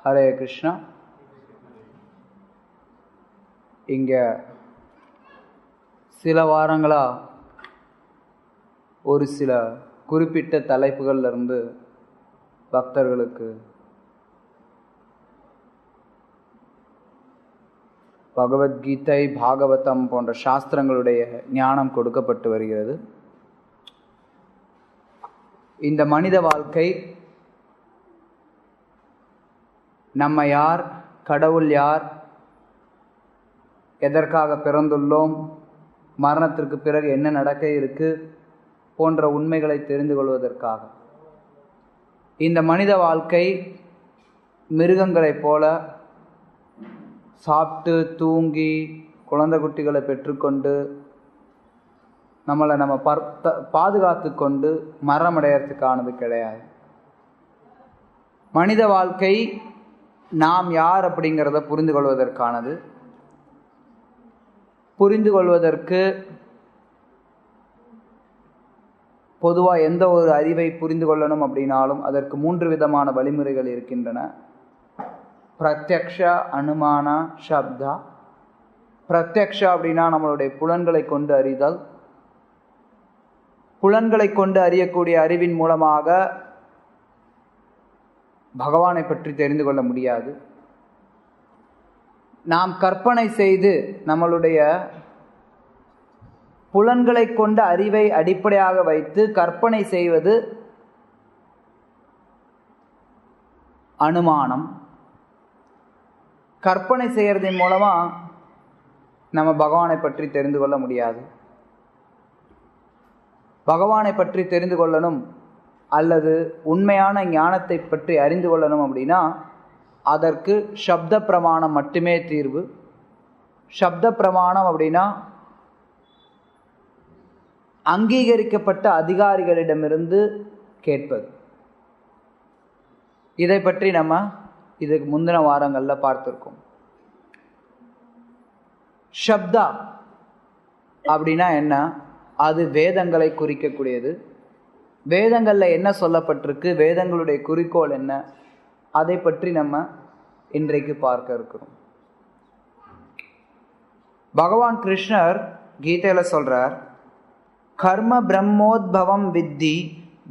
ஹரே கிருஷ்ணா. இங்கே சில வாரங்களாக ஒரு சில குறிப்பிட்ட தலைப்புகள்லேருந்து பக்தர்களுக்கு பகவத்கீதை, பாகவதம் போன்ற சாஸ்திரங்களுடைய ஞானம் கொடுக்கப்பட்டு வருகிறது. இந்த மனித வாழ்க்கை, நம்ம யார், கடவுள் யார், எதற்காக பிறந்துள்ளோம், மரணத்திற்கு பிறகு என்ன நடக்க இருக்கு போன்ற உண்மைகளை தெரிந்து கொள்வதற்காக. இந்த மனித வாழ்க்கை மிருகங்களைப் போல சாப்பிட்டு தூங்கி குழந்தை குட்டிகளை பெற்றுக்கொண்டு நம்மளை நம்ம பாதுகாத்து கொண்டு மரணமடையறதுக்கானது கிடையாது. மனித வாழ்க்கை நாம் யார் அப்படிங்கிறத புரிந்து கொள்வதற்கானது. புரிந்து கொள்வதற்கு பொதுவாக எந்த ஒரு அறிவை புரிந்து கொள்ளணும் அப்படின்னாலும் அதற்கு 3 விதமான வழிமுறைகள் இருக்கின்றன. பிரத்யக்ஷ, அனுமான, சப்தா. பிரத்யக்ஷ அப்படின்னா நம்மளுடைய புலன்களை கொண்டு அறிதல். புலன்களை கொண்டு அறியக்கூடிய அறிவின் மூலமாக பகவானை பற்றி தெரிந்து கொள்ள முடியாது. நாம் கற்பனை செய்து நம்மளுடைய புலன்களை கொண்ட அறிவை அடிப்படையாக வைத்து கற்பனை செய்வது அனுமானம். கற்பனை செய்யறதன் மூலமாக நம்ம பகவானை பற்றி தெரிந்து கொள்ள முடியாது. பகவானை பற்றி தெரிந்து கொள்ளணும் அல்லது உண்மையான ஞானத்தை பற்றி அறிந்து கொள்ளணும் அப்படின்னா அதற்கு சப்த பிரமாணம் மட்டுமே தீர்வு. சப்த பிரமாணம் அப்படின்னா அங்கீகரிக்கப்பட்ட அதிகாரிகளிடமிருந்து கேட்பது. இதை பற்றி நம்ம இதுக்கு முந்தின வாரங்களில் பார்த்துருக்கோம். சப்தா அப்படின்னா என்ன? அது வேதங்களை குறிக்கக்கூடியது. வேதங்களில் என்ன சொல்லப்பட்டிருக்கு, வேதங்களுடைய குறிக்கோள் என்ன, அதை பற்றி நம்ம இன்றைக்கு பார்க்க இருக்கிறோம். பகவான் கிருஷ்ணர் கீதையில சொல்றார், கர்ம பிரம்மோத்பவம் வித்தி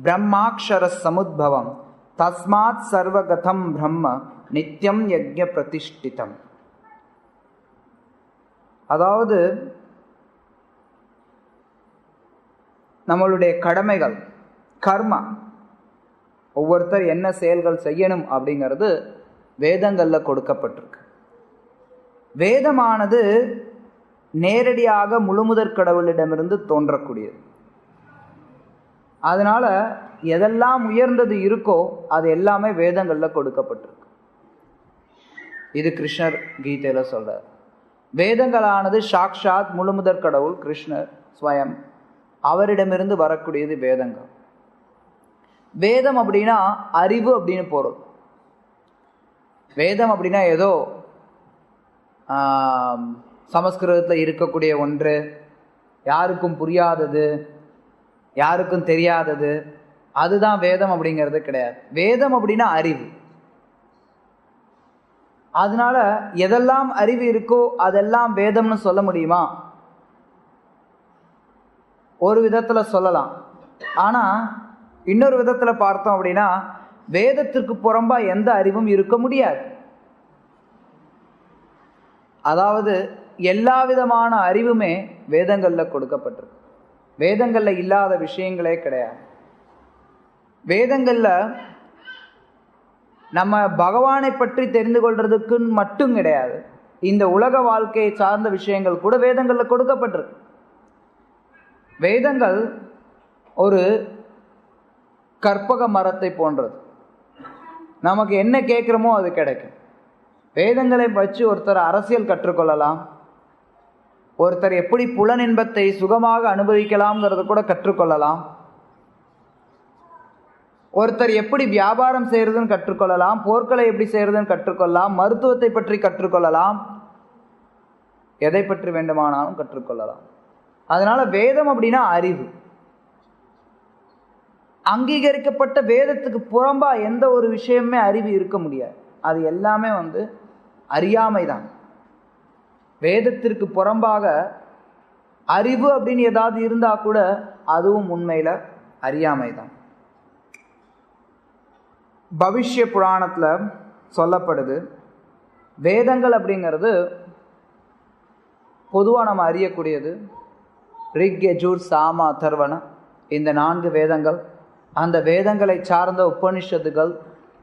பிரம்மாக்ஷர சமுத்பவம் தஸ்மாத் சர்வகதம் பிரம்ம நித்யம் யஜ்ஞ பிரதிஷ்டிதம். அதாவது நம்மளுடைய கடமைகள், கர்மா, ஒவ்வொருத்தர் என்ன செயல்கள் செய்யணும் அப்படிங்கிறது வேதங்களில் கொடுக்கப்பட்டிருக்கு. வேதமானது நேரடியாக முழுமுதற் கடவுளிடமிருந்து தோன்றக்கூடியது. அதனால எதெல்லாம் உயர்ந்தது இருக்கோ அது எல்லாமே வேதங்களில் கொடுக்கப்பட்டிருக்கு. இது கிருஷ்ணர் கீதையில சொல்றார். வேதங்களானது சாக்ஷாத் முழுமுதற் கடவுள் கிருஷ்ணர் ஸ்வயம், அவரிடமிருந்து வரக்கூடியது வேதங்கள். வேதம் அப்படின்னா அறிவு அப்படின்னு பொருள். வேதம் அப்படின்னா ஏதோ சமஸ்கிருதத்தில் இருக்கக்கூடிய ஒன்று, யாருக்கும் புரியாதது, யாருக்கும் தெரியாதது, அதுதான் வேதம் அப்படிங்கிறது கிடையாது. வேதம் அப்படின்னா அறிவு. அதனால எதெல்லாம் அறிவு இருக்கோ அதெல்லாம் வேதம்னு சொல்ல முடியுமா? ஒரு விதத்துல சொல்லலாம். ஆனா இன்னொரு விதத்துல பார்த்தோம் அப்படின்னா வேதத்திற்கு புறம்பா எந்த அறிவும் இருக்க முடியாது. அதாவது எல்லா விதமான அறிவுமே வேதங்கள்ல கொடுக்கப்பட்டிருக்கு. வேதங்கள்ல இல்லாத விஷயங்களே கிடையாது. வேதங்கள்ல நம்ம பகவானை பற்றி தெரிந்து கொள்றதுக்கு மட்டும் கிடையாது, இந்த உலக வாழ்க்கையை சார்ந்த விஷயங்கள் கூட வேதங்கள்ல கொடுக்கப்பட்டிருக்கு. வேதங்கள் ஒரு கற்பக மரத்தை போன்றது. நமக்கு என்ன கேட்குறோமோ அது கிடைக்கும். வேதங்களை வச்சு ஒருத்தர் அரசியல் கற்றுக்கொள்ளலாம், ஒருத்தர் எப்படி புலன் இன்பத்தை சுகமாக அனுபவிக்கலாம்ங்கிறத கூட கற்றுக்கொள்ளலாம், ஒருத்தர் எப்படி வியாபாரம் செய்யறதுன்னு கற்றுக்கொள்ளலாம், போர்க்களை எப்படி செய்யறதுன்னு கற்றுக்கொள்ளலாம், மருத்துவத்தை பற்றி கற்றுக்கொள்ளலாம், எதை பற்றி வேண்டுமானாலும் கற்றுக்கொள்ளலாம். அதனால வேதம் அப்படின்னா அறிவு. அங்கீகரிக்கப்பட்ட வேதத்துக்கு புறம்பா எந்த ஒரு விஷயமே அறிவு இருக்க முடியாது. அது எல்லாமே அறியாமை தான். வேதத்திற்கு புறம்பாக அறிவு அப்படின்னு ஏதாவது இருந்தால் கூட அதுவும் உண்மையில் அறியாமை தான். பவிஷ்ய புராணத்தில் சொல்லப்படுது, வேதங்கள் அப்படிங்கிறது பொதுவாக நம்ம அறியக்கூடியது ரிக், யஜுர், சாம, அதர்வண இந்த 4 வேதங்கள். அந்த வேதங்களை சார்ந்த உபனிஷத்துகள்,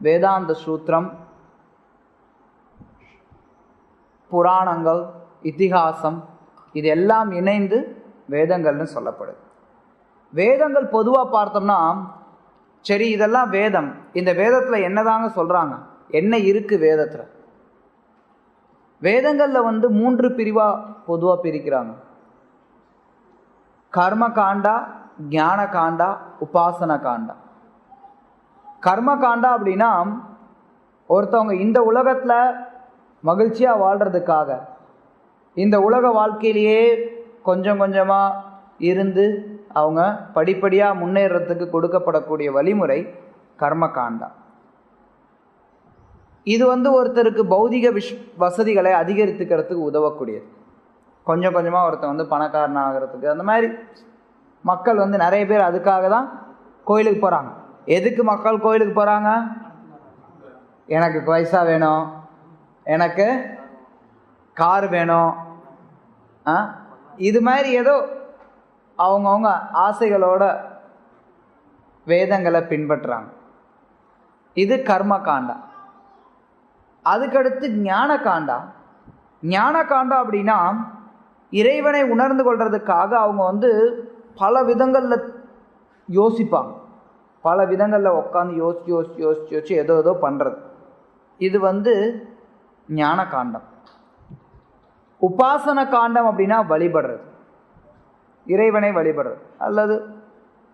வேதாந்த சூத்திரம், புராணங்கள், இதிகாசம், இது எல்லாம் இணைந்து வேதங்கள்னு சொல்லப்படுது. வேதங்கள் பொதுவாக பார்த்தோம்னா, சரி இதெல்லாம் வேதம், இந்த வேதத்தில் என்னதாங்க சொல்கிறாங்க, என்ன இருக்குது வேதத்தில்? வேதங்களில் 3 பிரிவாக பொதுவாக பிரிக்கிறாங்க. கர்ம காண்டா, ஞான காண்டா, உபாசன காண்டா. கர்ம காண்டா அப்படின்னா ஒருத்தவங்க இந்த உலகத்தில் மகிழ்ச்சியாக வாழ்கிறதுக்காக இந்த உலக வாழ்க்கையிலேயே கொஞ்சம் கொஞ்சமாக இருந்து அவங்க படிப்படியாக முன்னேறத்துக்கு கொடுக்கப்படக்கூடிய வழிமுறை கர்ம காண்டா. இது ஒருத்தருக்கு பௌதிக வசதிகளை அதிகரித்துக்கிறதுக்கு உதவக்கூடியது. கொஞ்சம் கொஞ்சமாக ஒருத்தன் பணக்காரன் ஆகிறதுக்கு, அந்த மாதிரி மக்கள் நிறைய பேர் அதுக்காக தான் கோயிலுக்கு போகிறாங்க. எதுக்கு மக்கள் கோயிலுக்கு போகிறாங்க? எனக்கு பைசா வேணும், எனக்கு கார் வேணும், இது மாதிரி ஏதோ அவங்கவுங்க ஆசைகளோட வேதங்களை பின்பற்றுறாங்க. இது கர்ம காண்டா. அதுக்கடுத்து ஞான காண்டா. ஞான காண்டா அப்படின்னா இறைவனை உணர்ந்து கொள்றதுக்காக அவங்க பல விதங்களில் யோசிப்பாங்க, பல விதங்களில் உட்காந்து யோசிச்சு ஏதோ பண்ணுறது. இது ஞான காண்டம். உபாசன காண்டம் அப்படின்னா வழிபடுறது, இறைவனை வழிபடுறது, அல்லது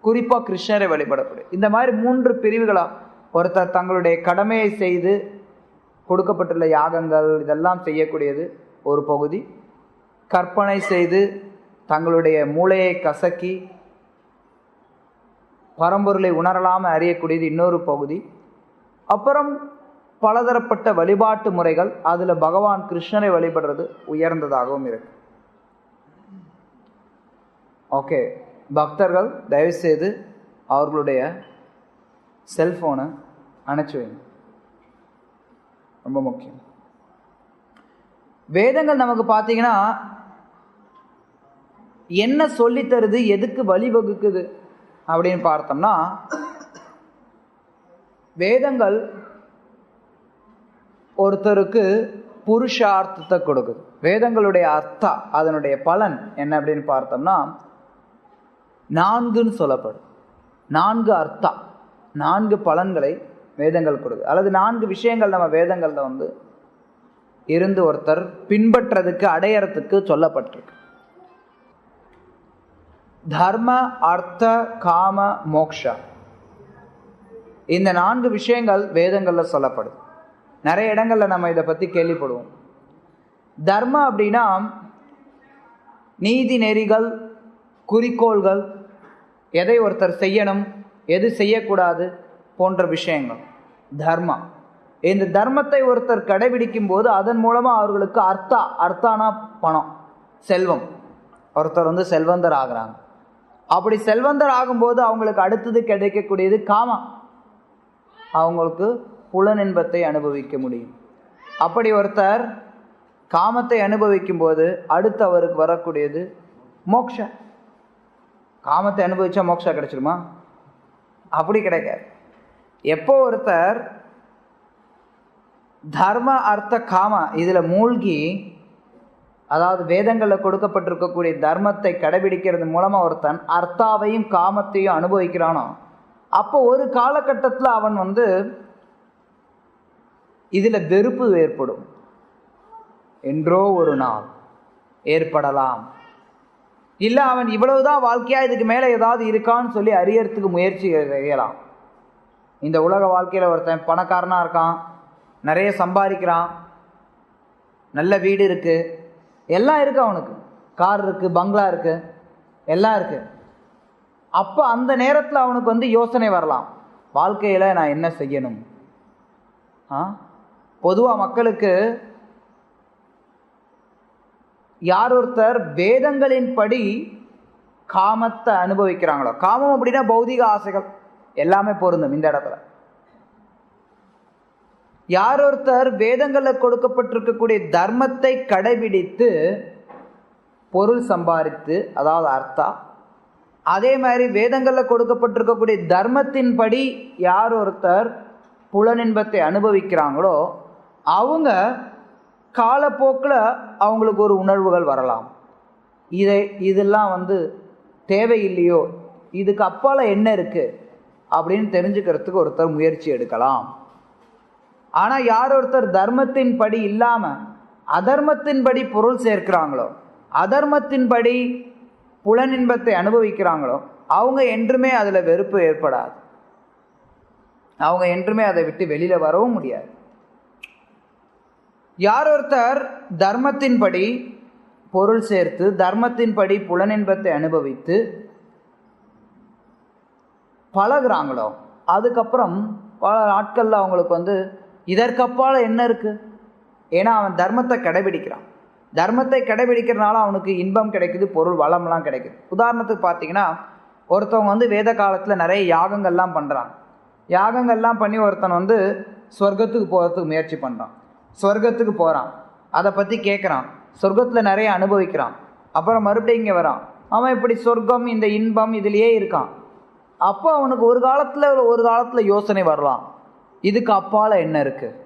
குறிப்பாக கிருஷ்ணரை வழிபடக்கூடிய. இந்த மாதிரி 3 பிரிவுகளாக ஒருத்தர் தங்களுடைய கடமையை செய்து கொடுக்கப்பட்டுள்ள யாகங்கள் இதெல்லாம் செய்யக்கூடியது ஒரு பகுதி. கற்பனை செய்து தங்களுடைய மூளையை கசக்கி பரம்பொருளை உணரலாமல் அறியக்கூடியது இன்னொரு பகுதி. அப்புறம் பலதரப்பட்ட வழிபாட்டு முறைகள், அதில் பகவான் கிருஷ்ணரை வழிபடுறது உயர்ந்ததாகவும் இருக்கு. ஓகே, பக்தர்கள் தயவுசெய்து அவர்களுடைய செல்ஃபோனை அணைச்சி வைங்க, ரொம்ப முக்கியம். வேதங்கள் நமக்கு பார்த்தீங்கன்னா என்ன சொல்லித்தருது, எதுக்கு வழிவகுக்குது அப்படின்னு பார்த்தோம்னா, வேதங்கள் ஒருத்தருக்கு புருஷார்த்தத்தை கொடுக்குது. வேதங்களுடைய அர்த்தம், அதனுடைய பலன் என்ன அப்படின்னு பார்த்தோம்னா 4ன்னு சொல்லப்படும். 4 அர்த்தம், 4 பலன்களை வேதங்கள் கொடுக்குது. அல்லது 4 விஷயங்கள் நம்ம வேதங்களில் இருந்து ஒருத்தர் பின்பற்றதுக்கு அடையறதுக்கு சொல்லப்பட்டிருக்கு. தர்ம, அர்த்த, காம, மோக்ஷா, இந்த 4 விஷயங்கள் வேதங்களில் சொல்லப்படுது. நிறைய இடங்களில் நம்ம இதை பற்றி கேள்விப்படுவோம். தர்ம அப்படின்னா நீதி நெறிகள், குறிக்கோள்கள், எதை ஒருத்தர் செய்யணும், எது செய்யக்கூடாது போன்ற விஷயங்கள் தர்மா. இந்த தர்மத்தை ஒருத்தர் கடைபிடிக்கும் போது அதன் மூலமாக அவர்களுக்கு அர்த்தானா பணம், செல்வம். ஒருத்தர் செல்வந்தர் ஆகிறாங்க. அப்படி செல்வந்தர் ஆகும்போது அவங்களுக்கு அடுத்தது கிடைக்கக்கூடியது காமம், அவங்களுக்கு புலனின்பத்தை அனுபவிக்க முடியும். அப்படி ஒருத்தர் காமத்தை அனுபவிக்கும் போது அடுத்து அவருக்கு வரக்கூடியது மோக்ஷா. காமத்தை அனுபவிச்சா மோக்ஷா கிடைச்சிருமா? அப்படி கிடைக்காது. எப்போ ஒருத்தர் தர்ம, அர்த்த, காம இதில் மூழ்கி, அதாவது வேதங்களில் கொடுக்கப்பட்டிருக்கக்கூடிய தர்மத்தை கடைபிடிக்கிறது மூலமாக ஒருத்தன் அர்த்தாவையும் காமத்தையும் அனுபவிக்கிறானோ, அப்போ ஒரு காலகட்டத்தில் அவன் இதில் வெறுப்பு ஏற்படும். என்றோ ஒரு நாள் ஏற்படலாம். இல்லை அவன் இவ்வளவுதான் வாழ்க்கையா, இதுக்கு மேலே ஏதாவது இருக்கான்னு சொல்லி அறியறதுக்கு முயற்சி செய்யலாம். இந்த உலக வாழ்க்கையில் ஒருத்தன் பணக்காரனாக இருக்கான், நிறைய சம்பாதிக்கிறான், நல்ல வீடு இருக்குது, எல்லாம் இருக்குது, அவனுக்கு கார் இருக்குது, பங்களா இருக்குது, எல்லாம் இருக்குது. அப்போ அந்த நேரத்தில் அவனுக்கு யோசனை வரலாம், வாழ்க்கையில் நான் என்ன செய்யணும்? பொதுவாக மக்களுக்கு யார் ஒருத்தர் வேதங்களின் படி காமத்தை அனுபவிக்கிறாங்களோ, காமம் அப்படின்னா பௌதிக ஆசைகள் எல்லாமே பொருந்தும் இந்த இடத்துல. யார் ஒருத்தர் வேதங்களில் கொடுக்கப்பட்டிருக்கக்கூடிய தர்மத்தை கடைபிடித்து பொருள் சம்பாதித்து, அதாவது அர்த்தா, அதே மாதிரி வேதங்களில் கொடுக்கப்பட்டிருக்கக்கூடிய தர்மத்தின்படி யார் ஒருத்தர் புலனின்பத்தை அனுபவிக்கிறாங்களோ அவங்க காலப்போக்கில் அவங்களுக்கு ஒரு உணர்வுகள் வரலாம். இதெல்லாம் தேவையில்லையோ, இதுக்கு அப்பால் என்ன இருக்குது அப்படின்னு தெரிஞ்சுக்கிறதுக்கு ஒருத்தர் முயற்சி எடுக்கலாம். ஆனால் யார் ஒருத்தர் தர்மத்தின் படி இல்லாமல் அதர்மத்தின்படி பொருள் சேர்க்கிறாங்களோ, அதர்மத்தின்படி புலனின்பத்தை அனுபவிக்கிறாங்களோ அவங்க என்றுமே அதில் வெறுப்பு ஏற்படாது. அவங்க என்றுமே அதை விட்டு வெளியில் வரவும் முடியாது. யார் ஒருத்தர் தர்மத்தின்படி பொருள் சேர்த்து தர்மத்தின்படி புலனின்பத்தை அனுபவித்து பழகுறாங்களோ அதுக்கப்புறம் பல நாட்களில் அவங்களுக்கு இதற்கப்பால் என்ன இருக்குது, ஏன்னா அவன் தர்மத்தை கடைபிடிக்கிறான். தர்மத்தை கடைபிடிக்கிறனால அவனுக்கு இன்பம் கிடைக்குது, பொருள் வளம்லாம் கிடைக்குது. உதாரணத்துக்கு பார்த்தீங்கன்னா, ஒருத்தவங்க வேத காலத்தில் நிறைய யாகங்கள்லாம் பண்ணுறாங்க. யாகங்கள்லாம் பண்ணி ஒருத்தன் சொர்க்கத்துக்கு போகிறதுக்கு முயற்சி பண்ணுறான். சொர்க்கத்துக்கு போகிறான், அதை பற்றி கேட்குறான், சொர்க்கத்தில் நிறைய அனுபவிக்கிறான். அப்புறம் மறுபடியும் இங்கே வரான். அவன் இப்படி சொர்க்கம் இந்த இன்பம் இதிலேயே இருக்கான். அப்போ அவனுக்கு ஒரு காலத்தில் யோசனை வரலாம், இதுக்கு அப்பால் என்ன இருக்குது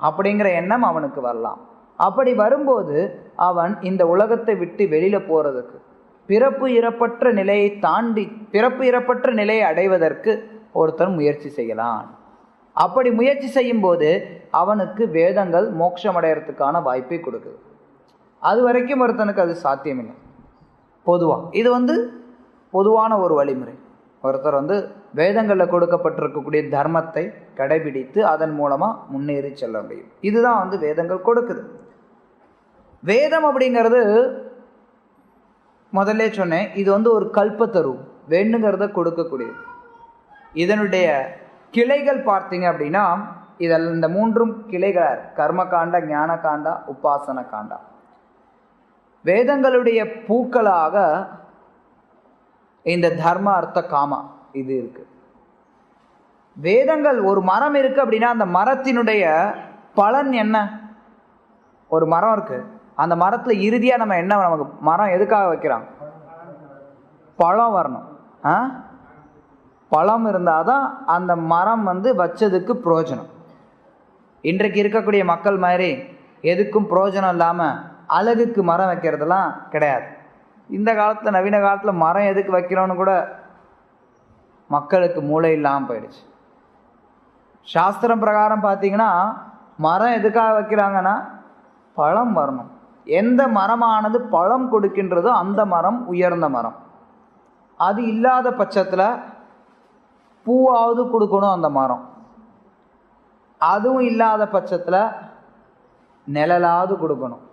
அப்படிங்கிற எண்ணம் அவனுக்கு வரலாம். அப்படி வரும்போது அவன் இந்த உலகத்தை விட்டு வெளியில் போகிறதுக்கு, பிறப்பு இறப்பற்ற நிலையை தாண்டி பிறப்பு இறப்பற்ற நிலையை அடைவதற்கு ஒருத்தர் முயற்சி செய்யலாம். அப்படி முயற்சி செய்யும்போது அவனுக்கு வேதங்கள் மோட்சம் அடைகிறதுக்கான வாய்ப்பை கொடுக்குது. அது வரைக்கும் ஒருத்தனுக்கு அது சாத்தியமில்லை. பொதுவாக இது பொதுவான ஒரு வழிமுறை. ஒருத்தர் வேதங்களில் கொடுக்கப்பட்டிருக்கக்கூடிய தர்மத்தை கடைபிடித்து அதன் மூலமாக முன்னேறி செல்ல முடியும். இதுதான் வேதங்கள் கொடுக்குது. வேதம் அப்படிங்கிறது முதல்ல சொன்னேன், இது ஒரு கல்பத்தரு, வேண்டுங்கிறத கொடுக்கக்கூடியது. இதனுடைய கிளைகள் பார்த்தீங்க அப்படின்னா இதில் இந்த 3 கிளைகள், கர்மகாண்டா, ஞான காண்டா, உபாசன காண்டா. வேதங்களுடைய பூக்களாக இந்த தர்ம அர்த்த காமா இது இருக்கு. வேதங்கள், ஒரு மரம் இருக்கு அப்படின்னா அந்த மரத்தினுடைய பலன் என்ன? ஒரு மரம் இருக்கு, அந்த மரத்தில் இறுதியாக நம்ம என்ன, நமக்கு மரம் எதுக்காக வைக்கிறோம்? பழம் வரணும். பழம் இருந்தால் தான் அந்த மரம் வச்சதுக்கு பிரயோஜனம். இன்றைக்கு இருக்கக்கூடிய மக்கள் மாதிரி எதுக்கும் பிரயோஜனம் இல்லாமல் அழகுக்கு மரம் வைக்கிறதுலாம் கிடையாது. இந்த காலத்தில், நவீன காலத்தில் மரம் எதுக்கு வைக்கிறோன்னு கூட மக்களுக்கு மூளை இல்லாமல் போயிடுச்சு. சாஸ்திரம் பிரகாரம் பார்த்தீங்கன்னா மரம் எதுக்காக வைக்கிறாங்கன்னா பழம் வரணும். எந்த மரமானது பழம் கொடுக்கின்றதோ அந்த மரம் உயர்ந்த மரம். அது இல்லாத பட்சத்தில் பூவாவது கொடுக்கணும் அந்த மரம். அதுவும் இல்லாத பட்சத்தில் நிழலாவது கொடுக்கணும்.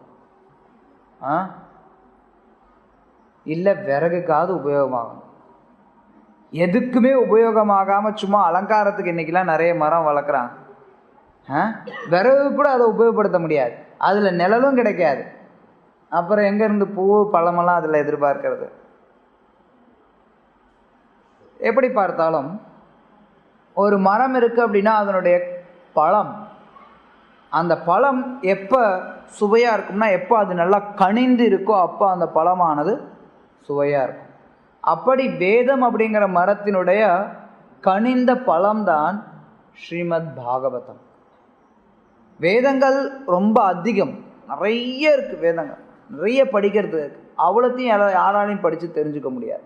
இல்லை விறகுக்காவது உபயோகமாகணும். எதுக்குமே உபயோகமாகாமல் சும்மா அலங்காரத்துக்கு இன்றைக்கெலாம் நிறைய மரம் வளர்க்குறாங்க. விறகு கூட அதை உபயோகப்படுத்த முடியாது, அதில் நிழலும் கிடைக்காது. அப்புறம் எங்கேருந்து பூ பழமெல்லாம் அதில் எதிர்பார்க்கிறது? எப்படி பார்த்தாலும் ஒரு மரம் இருக்குது அப்படின்னா அதனுடைய பழம், அந்த பழம் எப்போ சுவையாக இருக்கும்னா எப்போ அது நல்லா கனிந்து இருக்கோ அப்போ அந்த பழமானது சுவையாக இருக்கும். அப்படி வேதம் அப்படிங்கிற மரத்தினுடைய கனிந்த பழம்தான் ஸ்ரீமத் பாகவதம். வேதங்கள் ரொம்ப அதிகம், நிறைய இருக்குது. வேதங்கள் நிறைய படிக்கிறது இருக்குது. அவ்வளோத்தையும் யாராலையும் படித்து தெரிஞ்சுக்க முடியாது.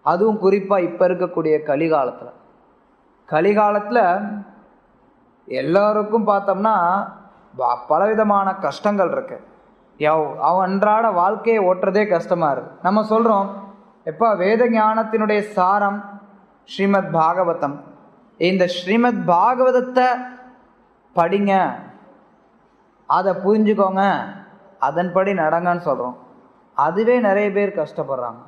அதுவும் குறிப்பாக இப்போ இருக்கக்கூடிய கலிகாலத்தில் எல்லோருக்கும் பார்த்தோம்னா பலவிதமான கஷ்டங்கள் இருக்கு. அவன் அன்றாட வாழ்க்கையை ஓட்டுறதே கஷ்டமாக இருக்குது. நம்ம சொல்கிறோம், எப்போ வேத ஞானத்தினுடைய சாரம் ஸ்ரீமத் பாகவதம், இந்த ஸ்ரீமத் பாகவதத்தை படிங்க, அதை புரிஞ்சுக்கோங்க, அதன்படி நடங்கன்னு சொல்கிறோம். அதுவே நிறைய பேர் கஷ்டப்படுறாங்க.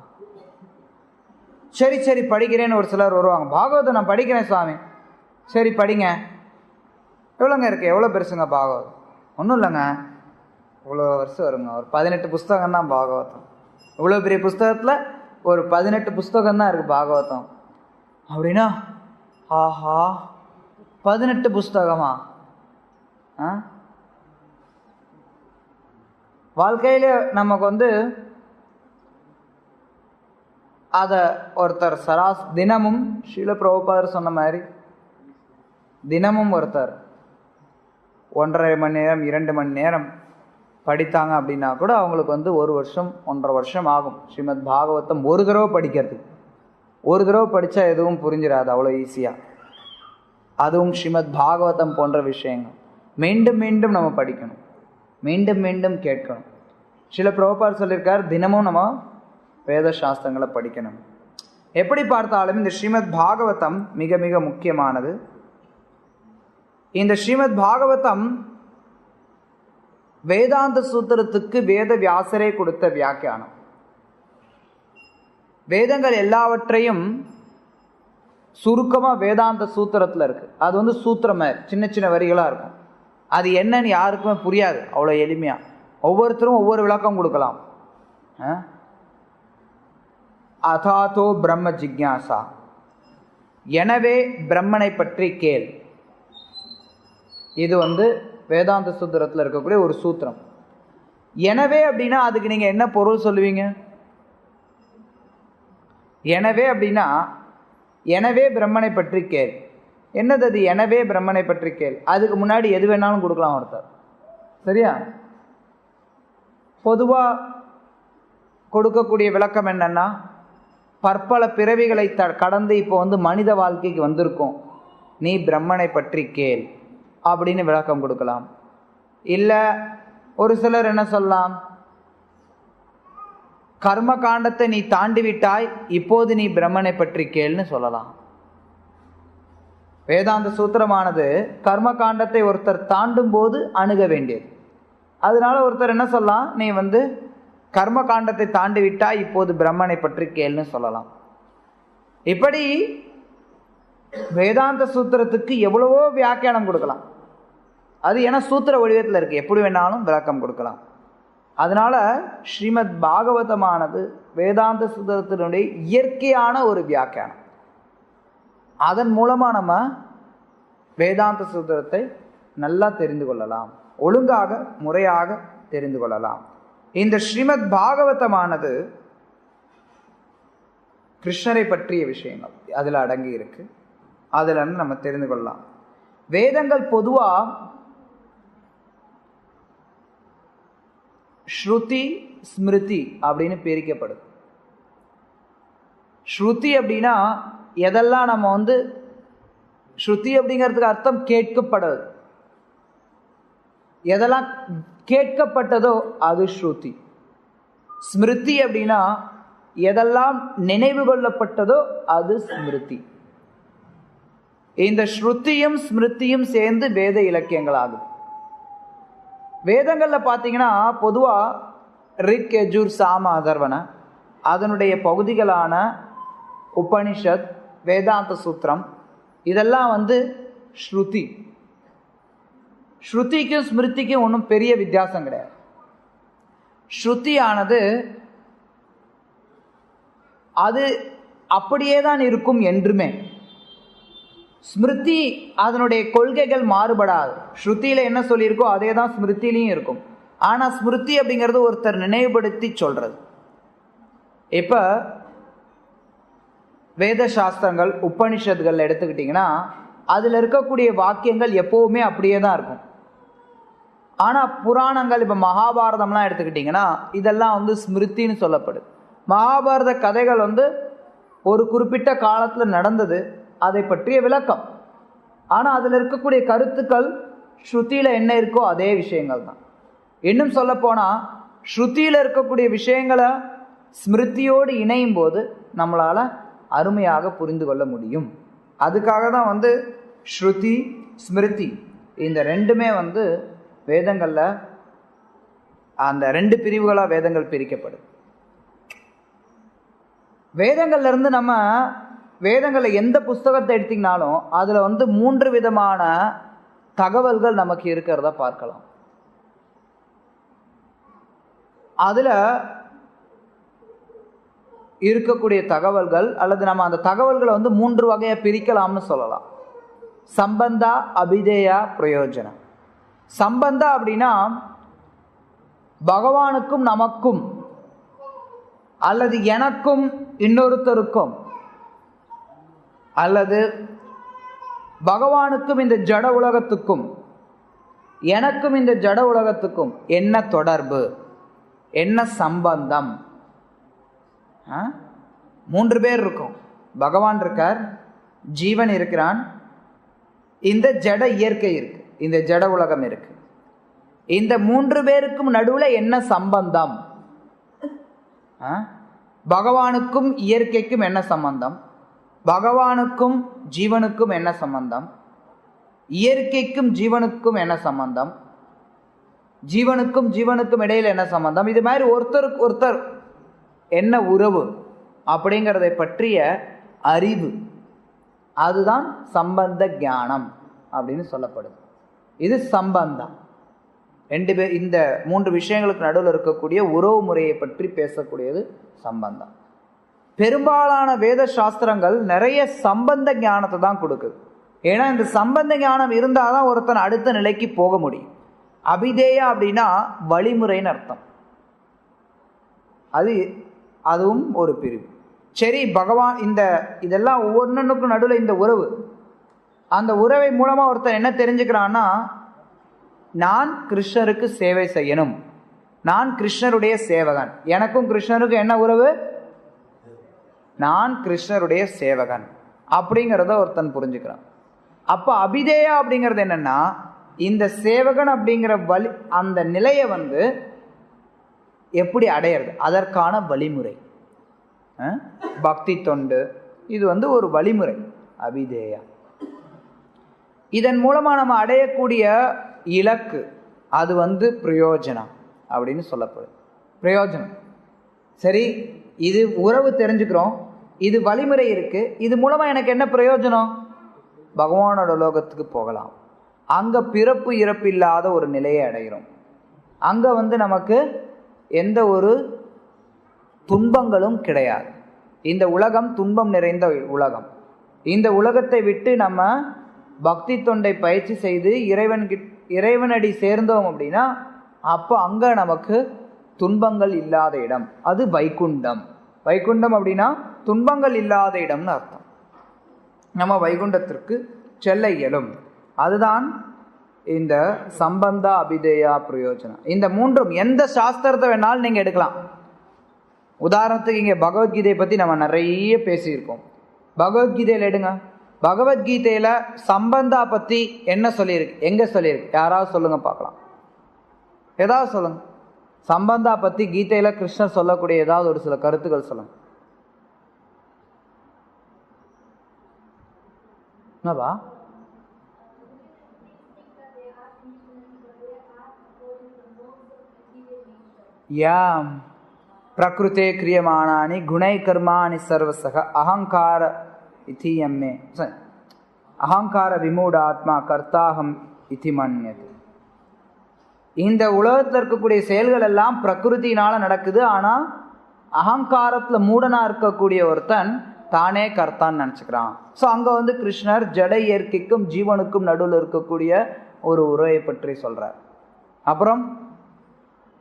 சரி படிக்கிறேன்னு ஒரு சிலர் வருவாங்க. பாகவதம் நான் படிக்கிறேன் சுவாமி. சரி படிங்க. எவ்வளோங்க இருக்குது? எவ்வளோ பெருசுங்க பாகவதம்? ஒன்றும் இல்லைங்க, இவ்வளோ வருஷம் வருங்க, ஒரு 18 புஸ்தகம் தான் பாகவதம். இவ்வளோ பெரிய புஸ்தகத்தில் ஒரு 18 புஸ்தகம் தான் இருக்குது பாகவதம் அப்படின்னா, ஆஹா 18 புஸ்தகமா? வாழ்க்கையில் நமக்கு அதை ஒருத்தர் தினமும் ஸ்ரீல பிரபுபாதர் சொன்ன மாதிரி தினமும் ஒருத்தர் 1.5 மணி நேரம் 2 மணி நேரம் படித்தாங்க அப்படின்னா கூட அவங்களுக்கு 1 வருஷம் 1.5 வருஷம் ஆகும் ஸ்ரீமத் பாகவதம் ஒரு தடவை படிக்கிறதுக்கு. ஒரு தடவை படித்தா எதுவும் புரிஞ்சிடாது அவ்வளோ ஈஸியாக. அதுவும் ஸ்ரீமத் பாகவதம் போன்ற விஷயங்கள் மீண்டும் மீண்டும் நம்ம படிக்கணும், மீண்டும் மீண்டும் கேட்கணும். ஸ்ரீல பிரபுபாதர் சொல்லியிருக்கார், தினமும் நம்ம வேத சாஸ்திரங்களை படிக்கணும். எப்படி பார்த்தாலும் இந்த ஸ்ரீமத் பாகவதம் மிக மிக முக்கியமானது. இந்த ஸ்ரீமத் பாகவதம் வேதாந்த சூத்திரத்துக்கு வேத வியாசரே கொடுத்த வியாக்கியானம். வேதங்கள் எல்லாவற்றையும் சுருக்கமாக வேதாந்த சூத்திரத்தில் இருக்குது. அது சூத்திரம் சின்ன சின்ன வரிகளாக இருக்கும். அது என்னன்னு யாருக்குமே புரியாது அவ்வளோ எளிமையாக. ஒவ்வொருத்தரும் ஒவ்வொரு விளக்கம் கொடுக்கலாம். அதாதோ பிரம்ம ஜிக்ஞாசா, எனவே பிரம்மனை பற்றி கேள். இது வேதாந்த சூத்திரத்தில் இருக்கக்கூடிய ஒரு சூத்திரம். எனவே அப்படின்னா அதுக்கு நீங்கள் என்ன பொருள் சொல்லுவீங்க? எனவே அப்படின்னா, எனவே பிரம்மனை பற்றி கேள். என்னது அது? எனவே பிரம்மனை பற்றி கேள். அதுக்கு முன்னாடி எது வேணாலும் கொடுக்கலாம் ஒருத்தர், சரியா? பொதுவாக கொடுக்கக்கூடிய விளக்கம் என்னன்னா, பற்பல பிறவிகளை கடந்து இப்போ மனித வாழ்க்கைக்கு வந்திருக்கோம், நீ பிரம்மனை பற்றி கேள் அப்படின்னு விளக்கம் கொடுக்கலாம். இல்லை ஒரு சிலர் என்ன சொல்லலாம், கர்ம காண்டத்தை நீ தாண்டி விட்டாய், இப்போது நீ பிரம்மனை பற்றி கேள்னு சொல்லலாம். வேதாந்த சூத்திரமானது கர்ம காண்டத்தை ஒருத்தர் தாண்டும் போது அணுக வேண்டியது. அதனால ஒருத்தர் என்ன சொல்லலாம், நீ கர்ம காண்டத்தை தாண்டி விட்டாய், இப்போது பிரம்மனை பற்றி கேள்னு சொல்லலாம். இப்படி வேதாந்த சூத்திரத்துக்கு எவ்வளவோ வியாக்கியானம் கொடுக்கலாம். அது ஏன்னா சூத்திர வடிவத்தில் இருக்கு, எப்படி வேணாலும் விளக்கம் கொடுக்கலாம். அதனால ஸ்ரீமத் பாகவதமானது வேதாந்த சூத்திரத்தினுடைய இயற்கையான ஒரு வியாக்கியானம். அதன் மூலமாக நம்ம வேதாந்த சூத்திரத்தை நல்லா தெரிந்து கொள்ளலாம், ஒழுங்காக முறையாக தெரிந்து கொள்ளலாம். இந்த ஸ்ரீமத் பாகவதமானது கிருஷ்ணரை பற்றிய விஷயங்கள் அதில் அடங்கி இருக்கு. அதில் நம்ம தெரிந்து கொள்ளலாம். வேதங்கள் பொதுவாக ஸ்ருதி ஸ்மிருதி அப்படின்னு பிரிக்கப்படுது. ஸ்ருதி அப்படின்னா எதெல்லாம் நம்ம ஸ்ருதி அப்படிங்கிறதுக்கு அர்த்தம் கேட்கப்படுது. எதெல்லாம் கேட்கப்பட்டதோ அது ஸ்ருதி. ஸ்மிருதி அப்படின்னா எதெல்லாம் நினைவு கொள்ளப்பட்டதோ அது ஸ்மிருதி. இந்த ஸ்ருதியும் ஸ்மிருதியும் சேர்ந்து வேத இலக்கியங்கள் ஆகுது. வேதங்கள்ல பார்த்தீங்கன்னா பொதுவாக ரிக் யஜுர் சாம அதர்வன அதனுடைய பகுதிகளான உபனிஷத், வேதாந்த சூத்திரம் இதெல்லாம் ஸ்ருதி. ஸ்ருதிக்கும் ஸ்மிருதிக்கும் ஒன்றும் பெரிய வித்தியாசம் கிடையாது. ஸ்ருதியானது அது அப்படியே தான் இருக்கும் என்றுமே. ஸ்மிருதி அதனுடைய கொள்கைகள் மாறுபடாது. ஸ்ருதியில என்ன சொல்லியிருக்கோ அதே தான் ஸ்மிருதிலையும் இருக்கும். ஆனால் ஸ்மிருதி அப்படிங்கிறது ஒருத்தர் நினைவுபடுத்தி சொல்றது. இப்போ வேத சாஸ்திரங்கள் உபனிஷத்துகள் எடுத்துக்கிட்டிங்கன்னா அதில் இருக்கக்கூடிய வாக்கியங்கள் எப்போவுமே அப்படியே தான் இருக்கும். ஆனால் புராணங்கள், இப்போ மகாபாரதம்லாம் எடுத்துக்கிட்டிங்கன்னா இதெல்லாம் ஸ்மிருதின்னு சொல்லப்படுது. மகாபாரத கதைகள் ஒரு குறிப்பிட்ட காலத்தில் நடந்தது, அதை பற்றிய விளக்கம். ஆனால் அதில் இருக்கக்கூடிய கருத்துக்கள் ஸ்ருதியில் என்ன இருக்கோ அதே விஷயங்கள் தான். இன்னும் சொல்லப்போனால் ஸ்ருதியில் இருக்கக்கூடிய விஷயங்களை ஸ்மிருதியோடு இணையும் போது நம்மளால் அருமையாக புரிந்து கொள்ள முடியும். அதுக்காக தான் ஸ்ருதி ஸ்மிருதி இந்த ரெண்டுமே வேதங்களில் அந்த 2 பிரிவுகளாக வேதங்கள் பிரிக்கப்படுது. வேதங்கள்லேருந்து நம்ம வேதங்களில் எந்த புஸ்தகத்தை எடுத்திங்கனாலும் அதில் 3 விதமான தகவல்கள் நமக்கு இருக்கிறத பார்க்கலாம். அதில் இருக்கக்கூடிய தகவல்கள் அல்லது நம்ம அந்த தகவல்களை வந்து 3 வகையாக பிரிக்கலாம்னு சொல்லலாம். சம்பந்தா, அபிதேயா, பிரயோஜனம். சம்பந்தா அப்படின்னா பகவானுக்கும் நமக்கும் அல்லது எனக்கும் இன்னொருத்தருக்கும் அல்லது பகவானுக்கும் இந்த ஜட உலகத்துக்கும் எனக்கும் இந்த ஜட உலகத்துக்கும் என்ன தொடர்பு, என்ன சம்பந்தம்? 3 பேர் இருக்கும். பகவான் இருக்கார், ஜீவன் இருக்கிறான், இந்த ஜட இயற்கை இருக்கு, இந்த ஜட உலகம் இருக்கு. இந்த 3 பேருக்கும் நடுவில் என்ன சம்பந்தம்? பகவானுக்கும் இயற்கைக்கும் என்ன சம்பந்தம்? பகவானுக்கும் ஜீவனுக்கும் என்ன சம்பந்தம்? இயற்கைக்கும் ஜீவனுக்கும் என்ன சம்பந்தம்? ஜீவனுக்கும் ஜீவனுக்கும் இடையில் என்ன சம்பந்தம்? இது மாதிரி ஒருத்தருக்கு ஒருத்தர் என்ன உறவு அப்படிங்கிறதை பற்றிய அறிவு, அதுதான் சம்பந்த ஞானம் அப்படின்னு சொல்லப்படுது. இது சம்பந்தம். 2 பேர், இந்த 3 விஷயங்களுக்கு நடுவில் இருக்கக்கூடிய உறவு முறையை பற்றி பேசக்கூடியது சம்பந்தம். பெரும்பாலான வேத சாஸ்திரங்கள் நிறைய சம்பந்த ஞானத்தை தான் கொடுக்குது. ஏன்னா இந்த சம்பந்த ஞானம் இருந்தால் தான் ஒருத்தன் அடுத்த நிலைக்கு போக முடியும். அபிதேயா அப்படின்னா வழிமுறைன்னு அர்த்தம். அதுவும் ஒரு பிரிவு. சரி, பகவான் இதெல்லாம் ஒவ்வொன்றுக்கும் நடுவில் இந்த உறவு, அந்த உறவை மூலமாக ஒருத்தன் என்ன தெரிஞ்சுக்கிறான்னா, நான் கிருஷ்ணருக்கு சேவை செய்யணும், நான் கிருஷ்ணருடைய சேவகன். எனக்கும் கிருஷ்ணருக்கும் என்ன உறவு? நான் கிருஷ்ணருடைய சேவகன் அப்படிங்கிறத ஒருத்தன் புரிஞ்சுக்கிறான். அப்போ அபிதேயா அப்படிங்கிறது என்னன்னா, இந்த சேவகன் அப்படிங்கிற அந்த நிலையை வந்து எப்படி அடையிறது, அதற்கான வழிமுறை. பக்தி தொண்டு, இது வந்து ஒரு வழிமுறை அபிதேயா. இதன் மூலமா நம்ம அடையக்கூடிய இலக்கு, அது வந்து பிரயோஜனம் அப்படின்னு சொல்லப்படுது. பிரயோஜனம். சரி, இது உறவு தெரிஞ்சுக்கிறோம், இது வழிமுறை இருக்கு, இது மூலமா எனக்கு என்ன பிரயோஜனம்? பகவானோட லோகத்துக்கு போகலாம், அங்க பிறப்பு இறப்பு இல்லாத ஒரு நிலையை அடைகிறோம். அங்க வந்து நமக்கு எந்த ஒரு துன்பங்களும் கிடையாது. இந்த உலகம் துன்பம் நிறைந்த உலகம். இந்த உலகத்தை விட்டு நம்ம பக்தி தொண்டை பயிற்சி செய்து இறைவனடி சேர்ந்தோம் அப்படின்னா, அப்போ அங்க நமக்கு துன்பங்கள் இல்லாத இடம், அது வைகுண்டம். வைகுண்டம் அப்படின்னா துன்பங்கள் இல்லாத இடம்னு அர்த்தம். நம்ம வைகுண்டத்திற்கு செல்ல இயலும். அதுதான் இந்த சம்பந்த, அபிதேயா, பிரயோஜனம். இந்த 3ம் எந்த சாஸ்திரத்தை வேணாலும் நீங்க எடுக்கலாம். உதாரணத்துக்கு இங்கே பகவத்கீதையை பற்றி நம்ம நிறைய பேசியிருக்கோம். பகவத்கீதையில் எடுங்க. பகவத்கீதையில சம்பந்தா பற்றி என்ன சொல்லியிருக்கு, எங்க சொல்லியிருக்கு? யாராவது சொல்லுங்க பார்க்கலாம். ஏதாவது சொல்லுங்க. சம்பந்தா பற்றி கீதையில கிருஷ்ணர் சொல்லக்கூடிய ஏதாவது ஒரு சில கருத்துக்கள் சொல்லுங்க. என்னவா? யாம் பிரகிருதே கிரியமானானி குணை கர்மாணி சர்வசக அகங்கார இதியம்மே அகங்கார விமூடாத்மா கர்த்தாகம் இதி மன்யது. இந்த உலகத்தில் இருக்கக்கூடிய செயல்கள் எல்லாம் பிரகிருத்தினால நடக்குது. ஆனால் அகங்காரத்தில் மூடனா இருக்கக்கூடிய ஒருத்தன் தானே கர்த்தான்னு நினச்சிக்கிறான். ஸோ அங்கே வந்து கிருஷ்ணர் ஜட இயற்கைக்கும் ஜீவனுக்கும் நடுவில் இருக்கக்கூடிய ஒரு உறவை பற்றி சொல்கிறார். அப்புறம்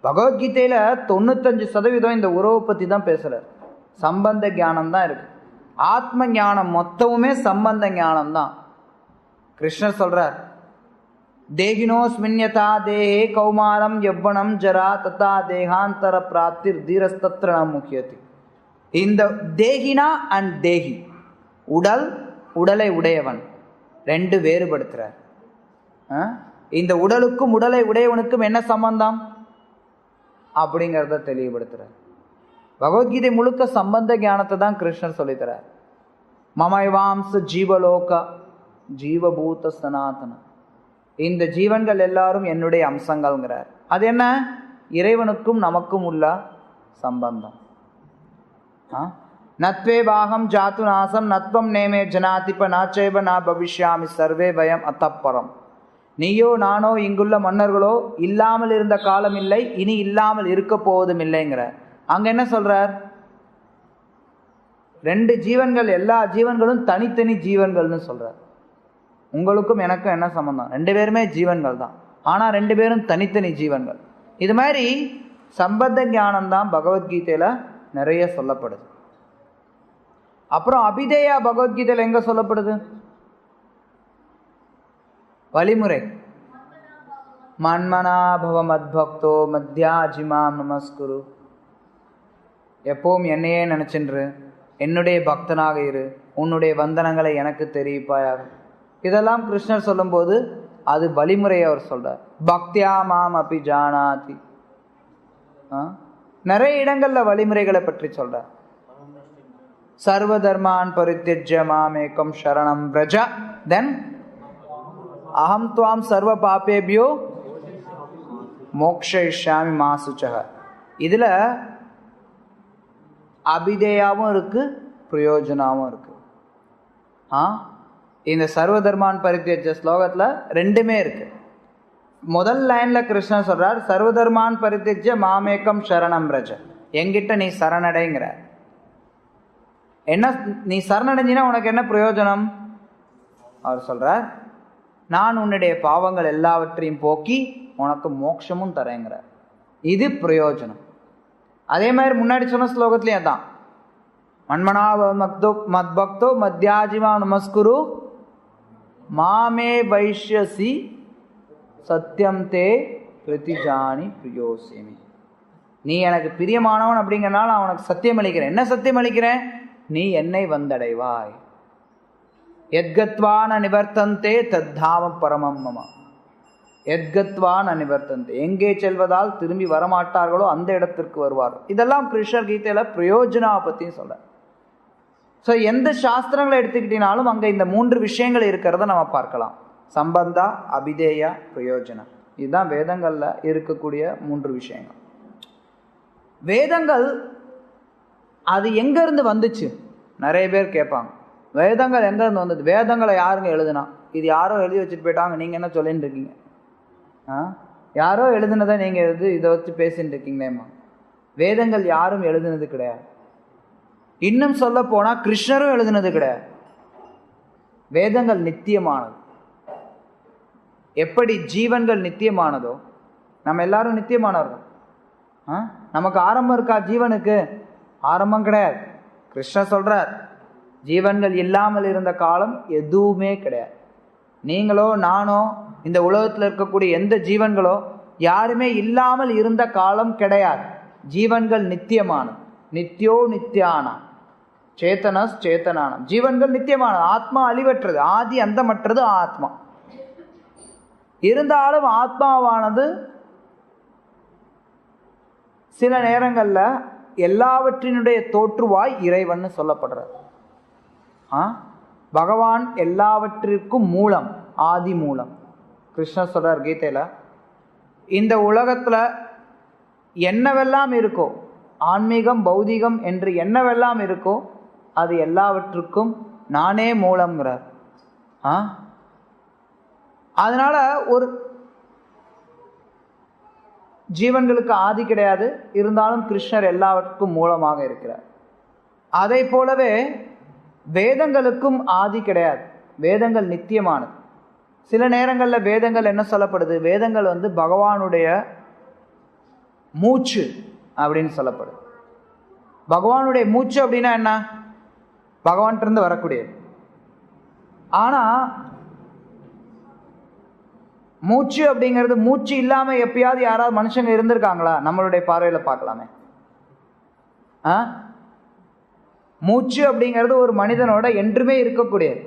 பகவத்கீதையில் 95% இந்த உறவை பற்றி தான் பேசுகிறார். சம்பந்த ஞானம் தான் இருக்கு. ஆத்ம ஞானம் மொத்தமுமே சம்பந்த ஞானம் தான். கிருஷ்ணர் சொல்றார், தேகினோஸ்மின்யதா தேஹே கௌமாரம் யவ்வனம் ஜரா ததா தேகாந்தர பிராப்திர் தீரஸ்தத்ர ந முக்கியதி. இந்த தேகினா அண்ட் தேகி, உடலை உடையவன், 2 வேறுபடுத்துறார். இந்த உடலுக்கும் உடலை உடையவனுக்கும் என்ன சம்பந்தம் அப்படிங்கிறத தெளிவுபடுத்துறார். பகவத்கீதை முழுக்க சம்பந்த ஞானத்தை தான் கிருஷ்ணர் சொல்லித்தரார். மமைவாம்ச ஜீவலோக ஜீவபூத சனாதன, இந்த ஜீவன்கள் எல்லாரும் என்னுடைய அம்சங்கள்ங்கிறார். அது என்ன? இறைவனுக்கும் நமக்கும் உள்ள சம்பந்தம். நத்வே பாகம் ஜாத்து நாசம் நத்வம் நேமே ஜனாதிப நாச்சைவ நா பவிஷ்யாமி சர்வே பயம் அத்தப்பரம். நீயோ நானோ இங்குள்ள மன்னர்களோ இல்லாமல் இருந்த காலம் இல்லை, இனி இல்லாமல் இருக்க போவதும் இல்லைங்கிற. அங்க என்ன சொல்றார்? ரெண்டு ஜீவன்கள், எல்லா ஜீவன்களும் தனித்தனி ஜீவன்கள்னு சொல்றார். உங்களுக்கும் எனக்கும் என்ன சம்பந்தம்? ரெண்டு பேருமே ஜீவன்கள் தான், ஆனா ரெண்டு பேரும் தனித்தனி ஜீவன்கள். இது மாதிரி சம்பந்த ஞானம் தான் பகவத்கீதையில நிறைய சொல்லப்படுது. அப்புறம் அபிதேயா பகவத்கீதையில எங்க சொல்லப்படுது? வழிமுறை. மன்மனாபவ மத்பக்தோ மத்யாஜிமாம் நமஸ்குரு. எப்பவும் என்னையே நினைச்சின்று, என்னுடைய பக்தனாக இரு, உன்னுடைய வந்தனங்களை எனக்கு தெரிவிப்பாயாக. இதெல்லாம் கிருஷ்ணர் சொல்லும்போது அது வழிமுறையை அவர் சொல்றார். பக்தியா மாம் அபி ஜானாதி. நிறைய இடங்கள்ல வழிமுறைகளை பற்றி சொல்றார். சர்வ தர்மான் பரித்யஜ்ய மாமேகம் சரணம் வ்ரஜ, தென் அஹம் துவாம் சர்வ பாபேபியோ மோக்ஷயிஷ்யாமி மா சுச்சக. இதுல அபிதேயாவும் இருக்கு, பிரயோஜனாவும் இருக்கு. இந்த சர்வ தர்மான் பரித்யஜ்ய ஸ்லோகத்துல ரெண்டுமே இருக்கு. முதல் லைன்ல கிருஷ்ணன் சொல்றார், சர்வ தர்மான் பரித்யஜ்ய மாமேகம் சரணம் வ்ரஜ, என்கிட்ட நீ சரணடைங்கிற. என்ன நீ சரணடைஞ்சினா உனக்கு என்ன பிரயோஜனம்? அவர் சொல்றார், நான் உன்னுடைய பாவங்கள் எல்லாவற்றையும் போக்கி உனக்கு மோட்சமும் தரேங்கிற. இது பிரயோஜனம். அதே மாதிரி முன்னாடி சொன்ன ஸ்லோகத்திலேயே தான், மன்மனாபவ மத்பக்தோ மத்யாஜிமா நமஸ்குரு மாமே வைஷ்யசி சத்யம் தே பிரதிஜானி பிரியோசிமி. நீ எனக்கு பிரியமானவன் அப்படிங்கிறனால நான் உனக்கு சத்தியம் அளிக்கிறேன். என்ன சத்தியம் அளிக்கிறேன்? நீ என்னை வந்தடைவாய். எத்கத்வான நிவர்த்தந்தே தத்தாம பரமம் மம. எத்கத்வான நிவர்த்தந்தே, எங்கே செல்வதால் திரும்பி வரமாட்டார்களோ அந்த இடத்திற்கு வருவார்கள். இதெல்லாம் கிருஷ்ணர் கீதையில பிரயோஜனா பத்தியும் சொல்ற. ஸோ எந்த சாஸ்திரங்களை எடுத்துக்கிட்டீங்கனாலும் அங்கே இந்த மூன்று விஷயங்கள் இருக்கிறத நம்ம பார்க்கலாம். சம்பந்தா, அபிதேயா, பிரயோஜனம். இதுதான் வேதங்கள்ல இருக்கக்கூடிய மூன்று விஷயங்கள். வேதங்கள் அது எங்க இருந்து வந்துச்சு? நிறைய பேர் கேட்பாங்க, வேதங்கள் எங்க இருந்து வந்தது? வேதங்களை யாருங்க எழுதுனா? இது யாரோ எழுதி வச்சுட்டு போயிட்டாங்க, நீங்க என்ன சொல்லிட்டு இருக்கீங்க? யாரோ எழுதுனதை நீங்க இதை வச்சு பேசிட்டு இருக்கீங்களேம்மா. வேதங்கள் யாரும் எழுதுனது கிடையாது. இன்னும் சொல்ல போனா கிருஷ்ணரும் எழுதுனது கிடையாது. வேதங்கள் நித்தியமானது. எப்படி ஜீவன்கள் நித்தியமானதோ நம்ம எல்லாரும் நித்தியமானவர்கள். நமக்கு ஆரம்பம் இருக்கா? ஜீவனுக்கு ஆரம்பம் கிடையாது. கிருஷ்ணர் சொல்றார், ஜீவன்கள் இல்லாமல் இருந்த காலம் எதுவுமே கிடையாது. நீங்களோ நானோ இந்த உலகத்தில் இருக்கக்கூடிய எந்த ஜீவன்களோ யாருமே இல்லாமல் இருந்த காலம் கிடையாது. ஜீவன்கள் நித்தியமானது. நித்யோ நித்யானாம் சேத்தனஸ் சேத்தனானம். ஜீவன்கள் நித்தியமானது. ஆத்மா அழிவற்றது, ஆதி அந்தமற்றது ஆத்மா. இருந்தாலும் ஆத்மாவானது சில நேரங்கள்ல எல்லாவற்றினுடைய தோற்றுவாய் இறைவன் சொல்லப்படுறார். பகவான் எல்லாவற்றிற்கும் மூலம், ஆதி மூலம். கிருஷ்ணர் சொல்றார் கீதையில, இந்த உலகத்துல என்னவெல்லாம் இருக்கோ, ஆன்மீகம் பௌதிகம் என்று என்னவெல்லாம் இருக்கோ அது எல்லாவற்றுக்கும் நானே மூலம்ங்கிறார். அதனால ஒரு ஜீவன்களுக்கு ஆதி கிடையாது, இருந்தாலும் கிருஷ்ணர் எல்லாவற்றுக்கும் மூலமாக இருக்கிறார். அதை போலவே வேதங்களுக்கும் ஆதி கிடையாது. வேதங்கள் நித்தியமானது. சில நேரங்களில் வேதங்கள் என்ன சொல்லப்படுது? வேதங்கள் பகவானுடைய மூச்சு அப்படின்னு சொல்லப்படுது. பகவானுடைய மூச்சு அப்படின்னா என்ன? பகவான்கிட்ட வரக்கூடியது. ஆனா மூச்சு அப்படிங்கிறது, மூச்சு இல்லாம எப்பயாவது யாராவது மனுஷங்க இருந்திருக்காங்களா? நம்மளுடைய பார்வையில பார்க்கலாமே. மூச்சு அப்படிங்கிறது ஒரு மனிதனோட என்றுமே இருக்கக்கூடியது.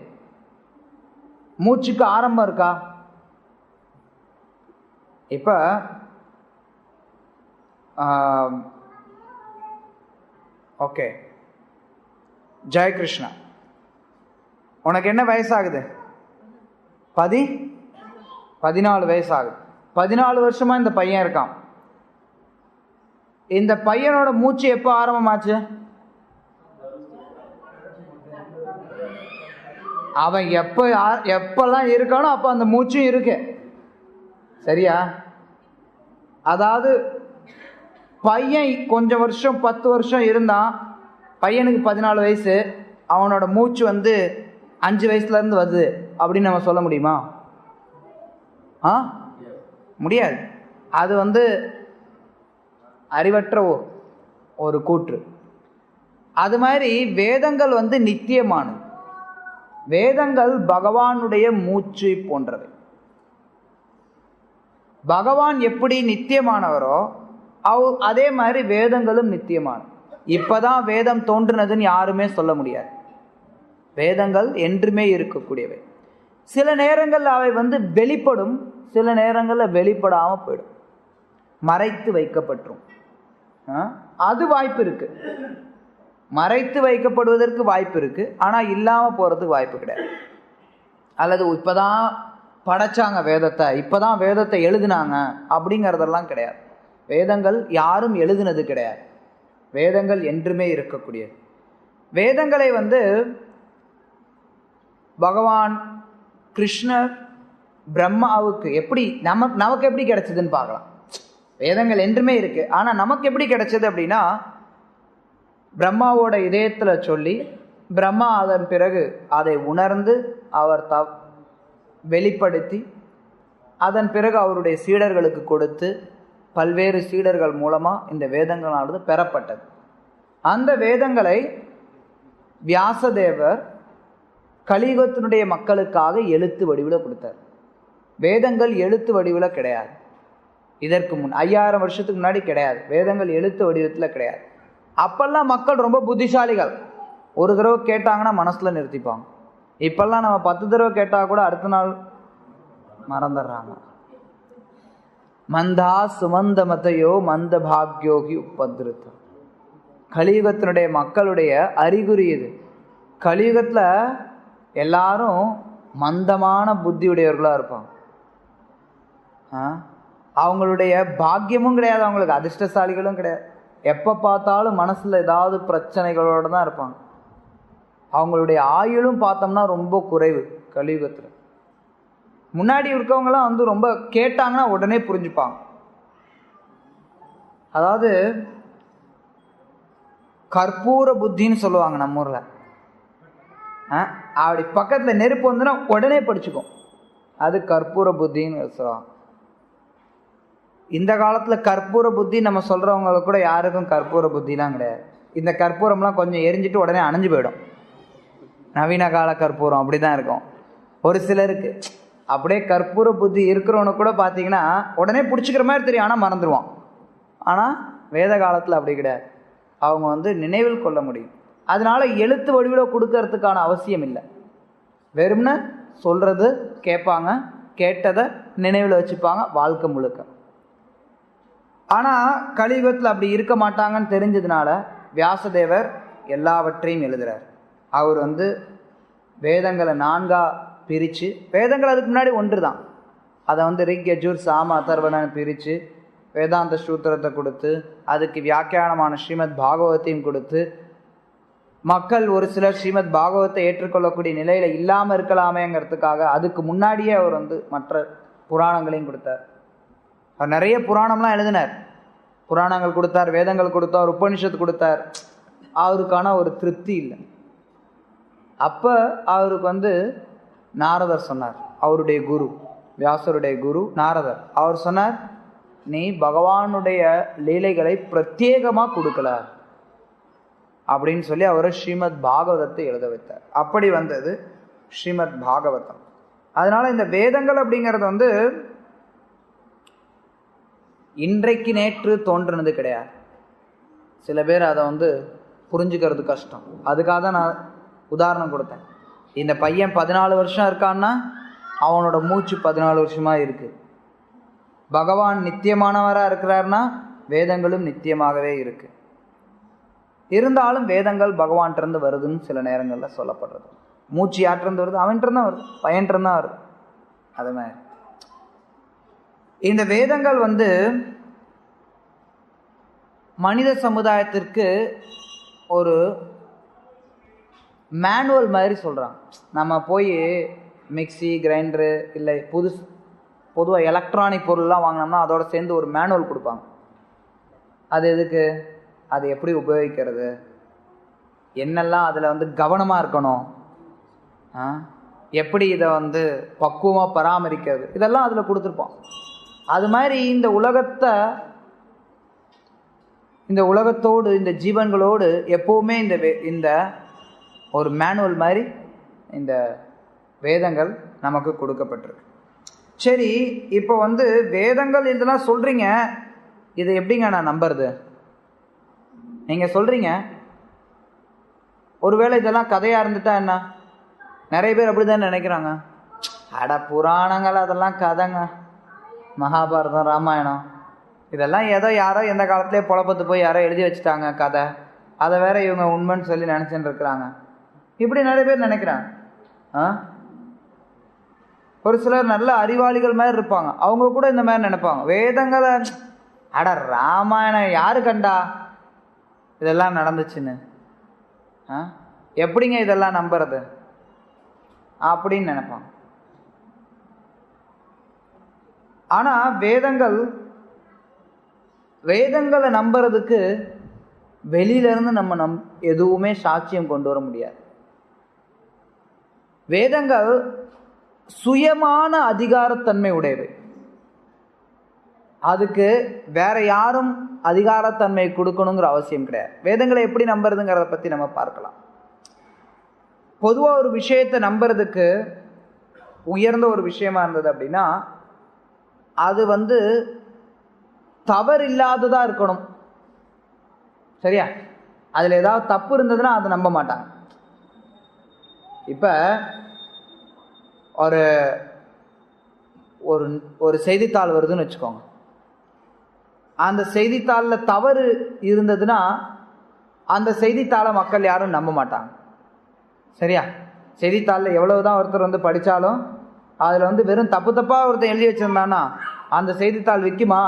மூச்சுக்கு ஆரம்பம் இருக்கா? இப்ப ஓகே, ஜெய் கிருஷ்ணா, உனக்கு என்ன வயசாகுது? 14 வயசாகுது. 14 வருஷமா இந்த பையன் இருக்கான். இந்த பையனோட மூச்சு எப்போ ஆரம்பமாச்சு? அவன் எப்பெல்லாம் இருக்கானோ அப்ப அந்த மூச்சும் இருக்கு. சரியா? அதாவது பையன் கொஞ்சம் வருஷம் 10 வருஷம் இருந்தான், பையனுக்கு 14 வயசு, அவனோட மூச்சு 5 வயசுலேருந்து வருது அப்படின்னு நம்ம சொல்ல முடியுமா? முடியாது. அது அறிவற்ற ஒரு கூற்று. அது மாதிரி வேதங்கள் நித்தியமானது. வேதங்கள் பகவானுடைய மூச்சு போன்றவை. பகவான் எப்படி நித்தியமானவரோ அதே மாதிரி வேதங்களும் நித்தியமானது. இப்பதான் வேதம் தோன்றினதுன்னு யாருமே சொல்ல முடியாது. வேதங்கள் என்றுமே இருக்கக்கூடியவை. சில நேரங்கள் அவை வெளிப்படும், சில நேரங்களில் வெளிப்படாம போயிடும், மறைத்து வைக்கப்பட்டுரும். அது வாய்ப்பு இருக்கு, மறைத்து வைக்கப்படுவதற்கு வாய்ப்பு இருக்கு. ஆனா இல்லாம போறதுக்கு வாய்ப்பு கிடையாது. அல்லது இப்பதான் படைச்சாங்க வேதத்தை, இப்பதான் வேதத்தை எழுதினாங்க அப்படிங்கிறதெல்லாம் கிடையாது. வேதங்கள் யாரும் எழுதினது கிடையாது. வேதங்கள் என்றுமே இருக்கக்கூடியது. வேதங்களை பகவான் கிருஷ்ணர் பிரம்மாவுக்கு எப்படி நமக்கு எப்படி கிடைச்சதுன்னு பார்க்கலாம். வேதங்கள் என்றுமே இருக்கு, ஆனா நமக்கு எப்படி கிடைச்சது அப்படின்னா, பிரம்மாவோட இதயத்துல சொல்லி பிரம்மா அதன் பிறகு அதை உணர்ந்து அவர் வெளிப்படுத்தி அதன் பிறகு அவருடைய சீடர்களுக்கு கொடுத்து பல்வேறு சீடர்கள் மூலமா இந்த வேதங்களானது பெறப்பட்டது. அந்த வேதங்களை வியாசதேவர் கலியுகத்தினுடைய மக்களுக்காக எழுத்து வடிவில் கொடுத்தார். வேதங்கள் எழுத்து வடிவில் கிடையாது. இதற்கு முன் 5000 வருஷத்துக்கு முன்னாடி கிடையாது. வேதங்கள் எழுத்து வடிவத்தில் கிடையாது. அப்பெல்லாம் மக்கள் ரொம்ப புத்திசாலிகள். ஒரு தடவை கேட்டாங்கன்னா மனசுல நிறுத்திப்பாங்க. இப்பெல்லாம் நம்ம 10 தடவை கேட்டா கூட அடுத்த நாள் மறந்துடுறாங்க. மந்தா சுமந்த மதையோ மந்த பாக்யோகி உபதிருத்தம். கலியுகத்தினுடைய மக்களுடைய அறிகுறி இது. கலியுகத்துல எல்லாரும் மந்தமான புத்தியுடையவர்களா இருப்பாங்க. அவங்களுடைய பாக்கியமும் கிடையாது, அவங்களுக்கு அதிர்ஷ்டசாலிகளும் கிடையாது. எப்ப பார்த்தாலும் மனசுல ஏதாவது பிரச்சனைகளோட தான் இருப்பாங்க. அவங்களுடைய ஆயுளும் பார்த்தோம்னா ரொம்ப குறைவு கலியுகத்துல. முன்னாடி இருக்கவங்களாம் ரொம்ப கேட்டாங்கன்னா உடனே புரிஞ்சுப்பாங்க. அதாவது கற்பூர புத்தின்னு சொல்லுவாங்க நம்ம ஊர்ல. அப்படி பக்கத்துல நெருப்பு வந்துன்னா உடனே படிச்சுக்கும், அது கற்பூர புத்தின்னு சொல்லுவாங்க. இந்த காலத்துல கற்பூர புத்தி நம்ம சொல்றவங்களுக்கு கூட யாருக்கும் கற்பூர புத்திலாம் கிடையாது. இந்த கற்பூரம்லாம் கொஞ்சம் எரிஞ்சிட்டு உடனே அணைஞ்சு போயிடும். நவீன கால கற்பூரம் அப்படிதான் இருக்கும். ஒரு சிலருக்கு அப்படியே கற்பூர புத்தி இருக்கிறவனு கூட பார்த்தீங்கன்னா உடனே பிடிச்சிக்கிற மாதிரி தெரியும், ஆனால் மறந்துடுவான். ஆனால் வேத காலத்தில் அப்படி கிடையாது. அவங்க நினைவில் கொள்ள முடியும். அதனால எழுத்து வடிவில் கொடுக்கறதுக்கான அவசியம் இல்லை. வெறும்னு சொல்றது கேட்பாங்க, கேட்டதை நினைவில் வச்சுப்பாங்க வாழ்க்கை முழுக்க. ஆனால் கலியுகத்தில் அப்படி இருக்க மாட்டாங்கன்னு தெரிஞ்சதுனால வியாசதேவர் எல்லாவற்றையும் எழுதுறார். அவர் வேதங்களை 4ஆ பிரித்து, வேதங்கள் அதுக்கு முன்னாடி ஒன்று தான், அதை ரிக் யஜுர் சாம அதர்வணன்னு பிரித்து வேதாந்த சூத்திரத்தை கொடுத்து அதுக்கு வியாக்கியானமான ஸ்ரீமத் பாகவத்தையும் கொடுத்து, மக்கள் ஒரு சிலர் ஸ்ரீமத் பாகவத்தை ஏற்றுக்கொள்ளக்கூடிய நிலையில் இல்லாமல் இருக்கலாமேங்கிறதுக்காக அதுக்கு முன்னாடியே அவர் மற்ற புராணங்களையும் கொடுத்தார். அவர் நிறைய புராணம்லாம் எழுதினார். புராணங்கள் கொடுத்தார், வேதங்கள் கொடுத்தார், உபனிஷத்து கொடுத்தார். அவருக்கான ஒரு திருப்தி இல்லை. அப்போ அவருக்கு நாரதர் சொன்னார், அவருடைய குரு, வியாசருடைய குரு நாரதர். அவர் சொன்னார், நீ பகவானுடைய லீலைகளை பிரத்யேகமாக கொடுக்கல அப்படின்னு சொல்லி அவர் ஸ்ரீமத் பாகவதத்தை எழுத வைத்தார். அப்படி வந்தது ஸ்ரீமத் பாகவதம். அதனால இந்த வேதங்கள் அப்படிங்கிறது இன்றைக்கு நேற்று தோன்றினது கிடையாது. சில பேர் அதை புரிஞ்சுக்கிறது கஷ்டம். அதுக்காக தான் நான் உதாரணம் கொடுத்தேன். இந்த பையன் 14 வருஷம் இருக்கான்னா அவனோட மூச்சு 14 வருஷமா இருக்கு. பகவான் நித்தியமானவராக இருக்கிறார்னா வேதங்களும் நித்தியமாகவே இருக்கு. இருந்தாலும் வேதங்கள் பகவான்கிட்ட வருதுன்னு சில நேரங்களில் சொல்லப்படுறது. மூச்சு யாற்றிருந்து வருது, அவன்கிட்ட தான் வருது, பையன்கிட்ட தான் வருது. அது மாதிரி இந்த வேதங்கள் மனித சமுதாயத்திற்கு ஒரு மேனுவல் மாதிரி சொல்கிறாங்க. நம்ம போய் மிக்சி கிரைண்டரு இல்லை பொதுவாக எலக்ட்ரானிக் பொருள்லாம் வாங்கினோம்னா அதோட சேர்ந்து ஒரு மேனுவல் கொடுப்பாங்க. அது எதுக்கு? அது எப்படி உபயோகிக்கிறது, என்னெல்லாம் அதில் வந்து கவனமாக இருக்கணும், எப்படி இதை வந்து பக்குவமாக பராமரிக்கிறது, இதெல்லாம் அதில் கொடுத்துருப்பான். அது மாதிரி இந்த உலகத்தோடு இந்த ஜீவன்களோடு எப்போவுமே இந்த ஒரு மேனுவல் மாதிரி இந்த வேதங்கள் நமக்கு கொடுக்கப்பட்டிருக்கு. சரி, இப்போ வந்து வேதங்கள் இதெல்லாம் சொல்கிறீங்க, இதை எப்படிங்க நான் நம்புறது? நீங்கள் சொல்கிறீங்க, ஒருவேளை இதெல்லாம் கதையாக இருந்துட்டா என்ன? நிறைய பேர் அப்படி தான் நினைக்கிறாங்க. அட புராணங்கள் அதெல்லாம் கதைங்க, மகாபாரதம் ராமாயணம் இதெல்லாம் ஏதோ யாரோ எந்த காலத்துலேயே புழப்பத்து போய் யாரோ எழுதி வச்சுட்டாங்க கதை, அதை வேற இவங்க உண்மைன்னு சொல்லி நினச்சின்னு இருக்கிறாங்க. இப்படி நிறைய பேர் நினைக்கிறாங்க. ஒரு சிலர் நல்ல அறிவாளிகள் மாதிரி இருப்பாங்க, அவங்க கூட இந்த மாதிரி நினைப்பாங்க. வேதங்களை அட ராமாயணம் யாரு கண்டா இதெல்லாம் நடந்துச்சுன்னு, எப்படிங்க இதெல்லாம் நம்புறது அப்படின்னு நினைப்பாங்க. ஆனா வேதங்களை நம்புறதுக்கு வெளியிலிருந்து நம்ம எதுவுமே சாட்சியம் கொண்டு வர முடியாது. வேதங்கள் சுயமான அதிகாரத்தன்மை உடையவை. அதுக்கு வேற யாரும் அதிகாரத்தன்மை கொடுக்கணுங்கிற அவசியம் கிடையாது. வேதங்களை எப்படி நம்புறதுங்கிறத பத்தி நம்ம பார்க்கலாம். பொதுவாக ஒரு விஷயத்தை நம்புறதுக்கு உயர்ந்த ஒரு விஷயமா இருந்தது அப்படின்னா அது வந்து தவறு இல்லாததா இருக்கணும். சரியா? அதில் ஏதாவது தப்பு இருந்ததுன்னா அதை நம்ப மாட்டாங்க. இப்போ ஒரு செய்தித்தாள் வருதுன்னு வச்சுக்கோங்க. அந்த செய்தித்தாளில் தவறு இருந்ததுன்னா அந்த செய்தித்தாளை மக்கள் யாரும் நம்ப மாட்டாங்க. சரியா? செய்தித்தாளில் எவ்வளவுதான் ஒருத்தர் வந்து படித்தாலும் அதில் வந்து வெறும் தப்பாக ஒருத்தர் எழுதி வச்சுருந்தான்னா அந்த செய்தித்தாள் விற்குமா?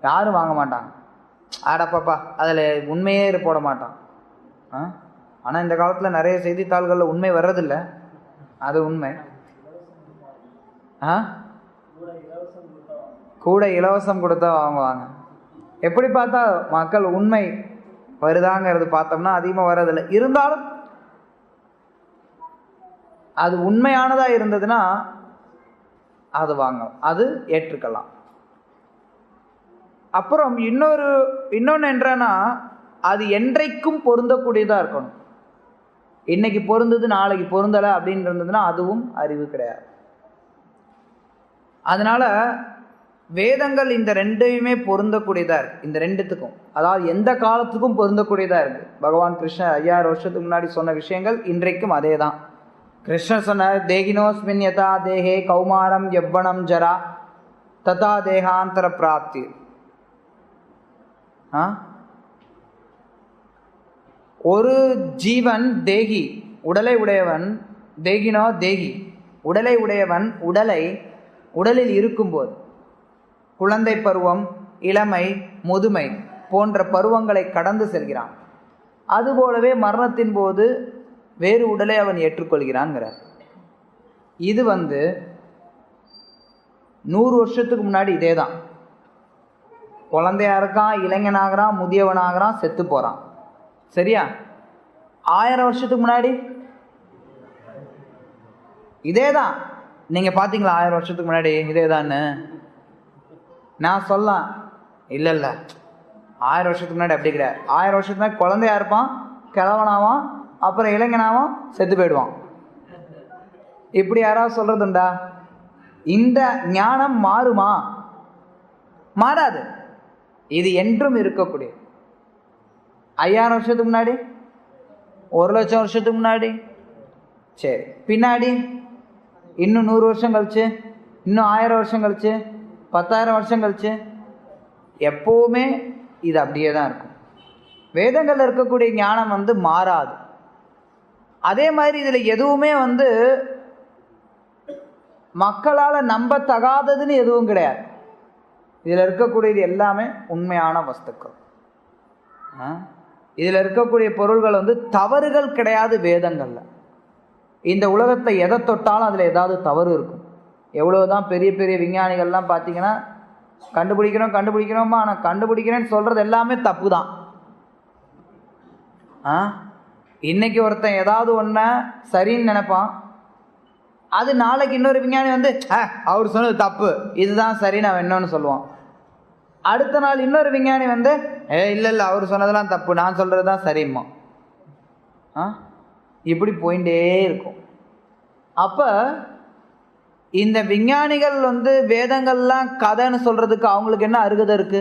யாரும் வாங்க மாட்டாங்க. ஆடப்பாப்பா அதில் உண்மையே போட மாட்டான். ஆனால் இந்த காலத்தில் நிறைய செய்தித்தாள்களில் உண்மை வர்றதில்லை, அது உண்மை. கூட இலவசம் கொடுத்தா வாங்குவாங்க. எப்படி பார்த்தா மக்கள் உண்மை வருதாங்கிறது பார்த்தோம்னா அதிகமாக வர்றதில்லை. இருந்தாலும் அது உண்மையானதா இருந்ததுன்னா அது வாங்கலாம், அது ஏற்றுக்கலாம். அப்புறம் இன்னொன்று என்றனா அது என்றைக்கும் பொருந்தக்கூடியதாக இருக்கணும். இன்னைக்கு பொருந்தது நாளைக்கு பொருந்தலை அப்படின்னு இருந்ததுன்னா அதுவும் அறிவு கிடையாது. அதனால வேதங்கள் இந்த ரெண்டையுமே பொருந்தக்கூடியதாக இருக்கு. இந்த ரெண்டுத்துக்கும், அதாவது எந்த காலத்துக்கும் பொருந்தக்கூடியதாக இருக்கு. பகவான் கிருஷ்ணர் 5000 வருஷத்துக்கு முன்னாடி சொன்ன விஷயங்கள் இன்றைக்கும் அதே தான். கிருஷ்ணர் சொன்னார், தேகினோஸ்மின் யதா தேகே கௌமாரம் யவ்வனம் ஜரா ததா தேகாந்தர பிராப்தி. ஒரு ஜீவன் தேகி, உடலை உடையவன், தேகினோ தேகி, உடலை உடையவன் உடலில் இருக்கும்போது குழந்தை பருவம், இளமை, முதுமை போன்ற பருவங்களை கடந்து செல்கிறான். அதுபோலவே மரணத்தின் போது வேறு உடலை அவன் ஏற்றுக்கொள்கிறான்ங்கிறார். இது 100 வருஷத்துக்கு முன்னாடி இதே தான். குழந்தையா இருக்கான், இளைஞனாகிறான், முதியவனாகிறான், செத்து போகிறான். சரியா? 1000 வருஷத்துக்கு முன்னாடி இதே தான். நீங்கள் பார்த்தீங்களா 1000 வருஷத்துக்கு முன்னாடி இதே தான்னு? நான் சொல்லலாம், இல்லை 1000 வருஷத்துக்கு முன்னாடி அப்படி கிடையாது. 1000 வருஷத்துக்கு முன்னாடி குழந்தையா இருப்பான், கிழவனாவான், அப்புறம் இளைஞனாவான், செத்து போயிடுவான். இப்படி யாராவது சொல்றதுண்டா? இந்த ஞானம் மாறுமா? மாறாது. இது என்றும் இருக்கக்கூடிய. 5000 வருஷத்துக்கு முன்னாடி, 1,00,000 வருஷத்துக்கு முன்னாடி, சரி, பின்னாடி இன்னும் 100 வருஷம் கழிச்சு, இன்னும் 1000 வருஷம் கழிச்சு, 10,000 வருஷம் கழிச்சு, எப்பவுமே இது அப்படியே தான் இருக்கும். வேதங்கள்ல இருக்கக்கூடிய ஞானம் மாறாது. அதே மாதிரி இதுல எதுவுமே மக்களால் நம்பத்தகாததுன்னு எதுவும் கிடையாது. இதில் இருக்கக்கூடியது எல்லாமே உண்மையான வஸ்துக்கள். இதில் இருக்கக்கூடிய பொருள்கள் தவறுகள் கிடையாது. வேதங்கள்ல இந்த உலகத்தை எதை தொட்டாலும் அதில் ஏதாவது தவறு இருக்கும். எவ்வளோதான் பெரிய பெரிய விஞ்ஞானிகள்லாம் பார்த்தீங்கன்னா கண்டுபிடிக்கிறோமா, ஆனால் கண்டுபிடிக்கிறேன்னு சொல்கிறது எல்லாமே தப்பு தான். இன்னைக்கு ஒருத்தன் ஏதாவது ஒன்றை சரின்னு நினைப்பான், அது நாளைக்கு இன்னொரு விஞ்ஞானி வந்து அவர் சொன்னது தப்பு, இதுதான் சரின்னு அவன் என்னன்னு சொல்லுவான். அடுத்த நாள் இன்னொரு விஞ்ஞானி வந்து இல்லை அவர் சொன்னதெல்லாம் தப்பு, நான் சொல்கிறது தான் சரிம்மா. இப்படி போயிட்டே இருக்கும். அப்போ இந்த விஞ்ஞானிகள் வந்து வேதங்கள்லாம் கதைன்னு சொல்கிறதுக்கு அவங்களுக்கு என்ன அருகதை இருக்கு?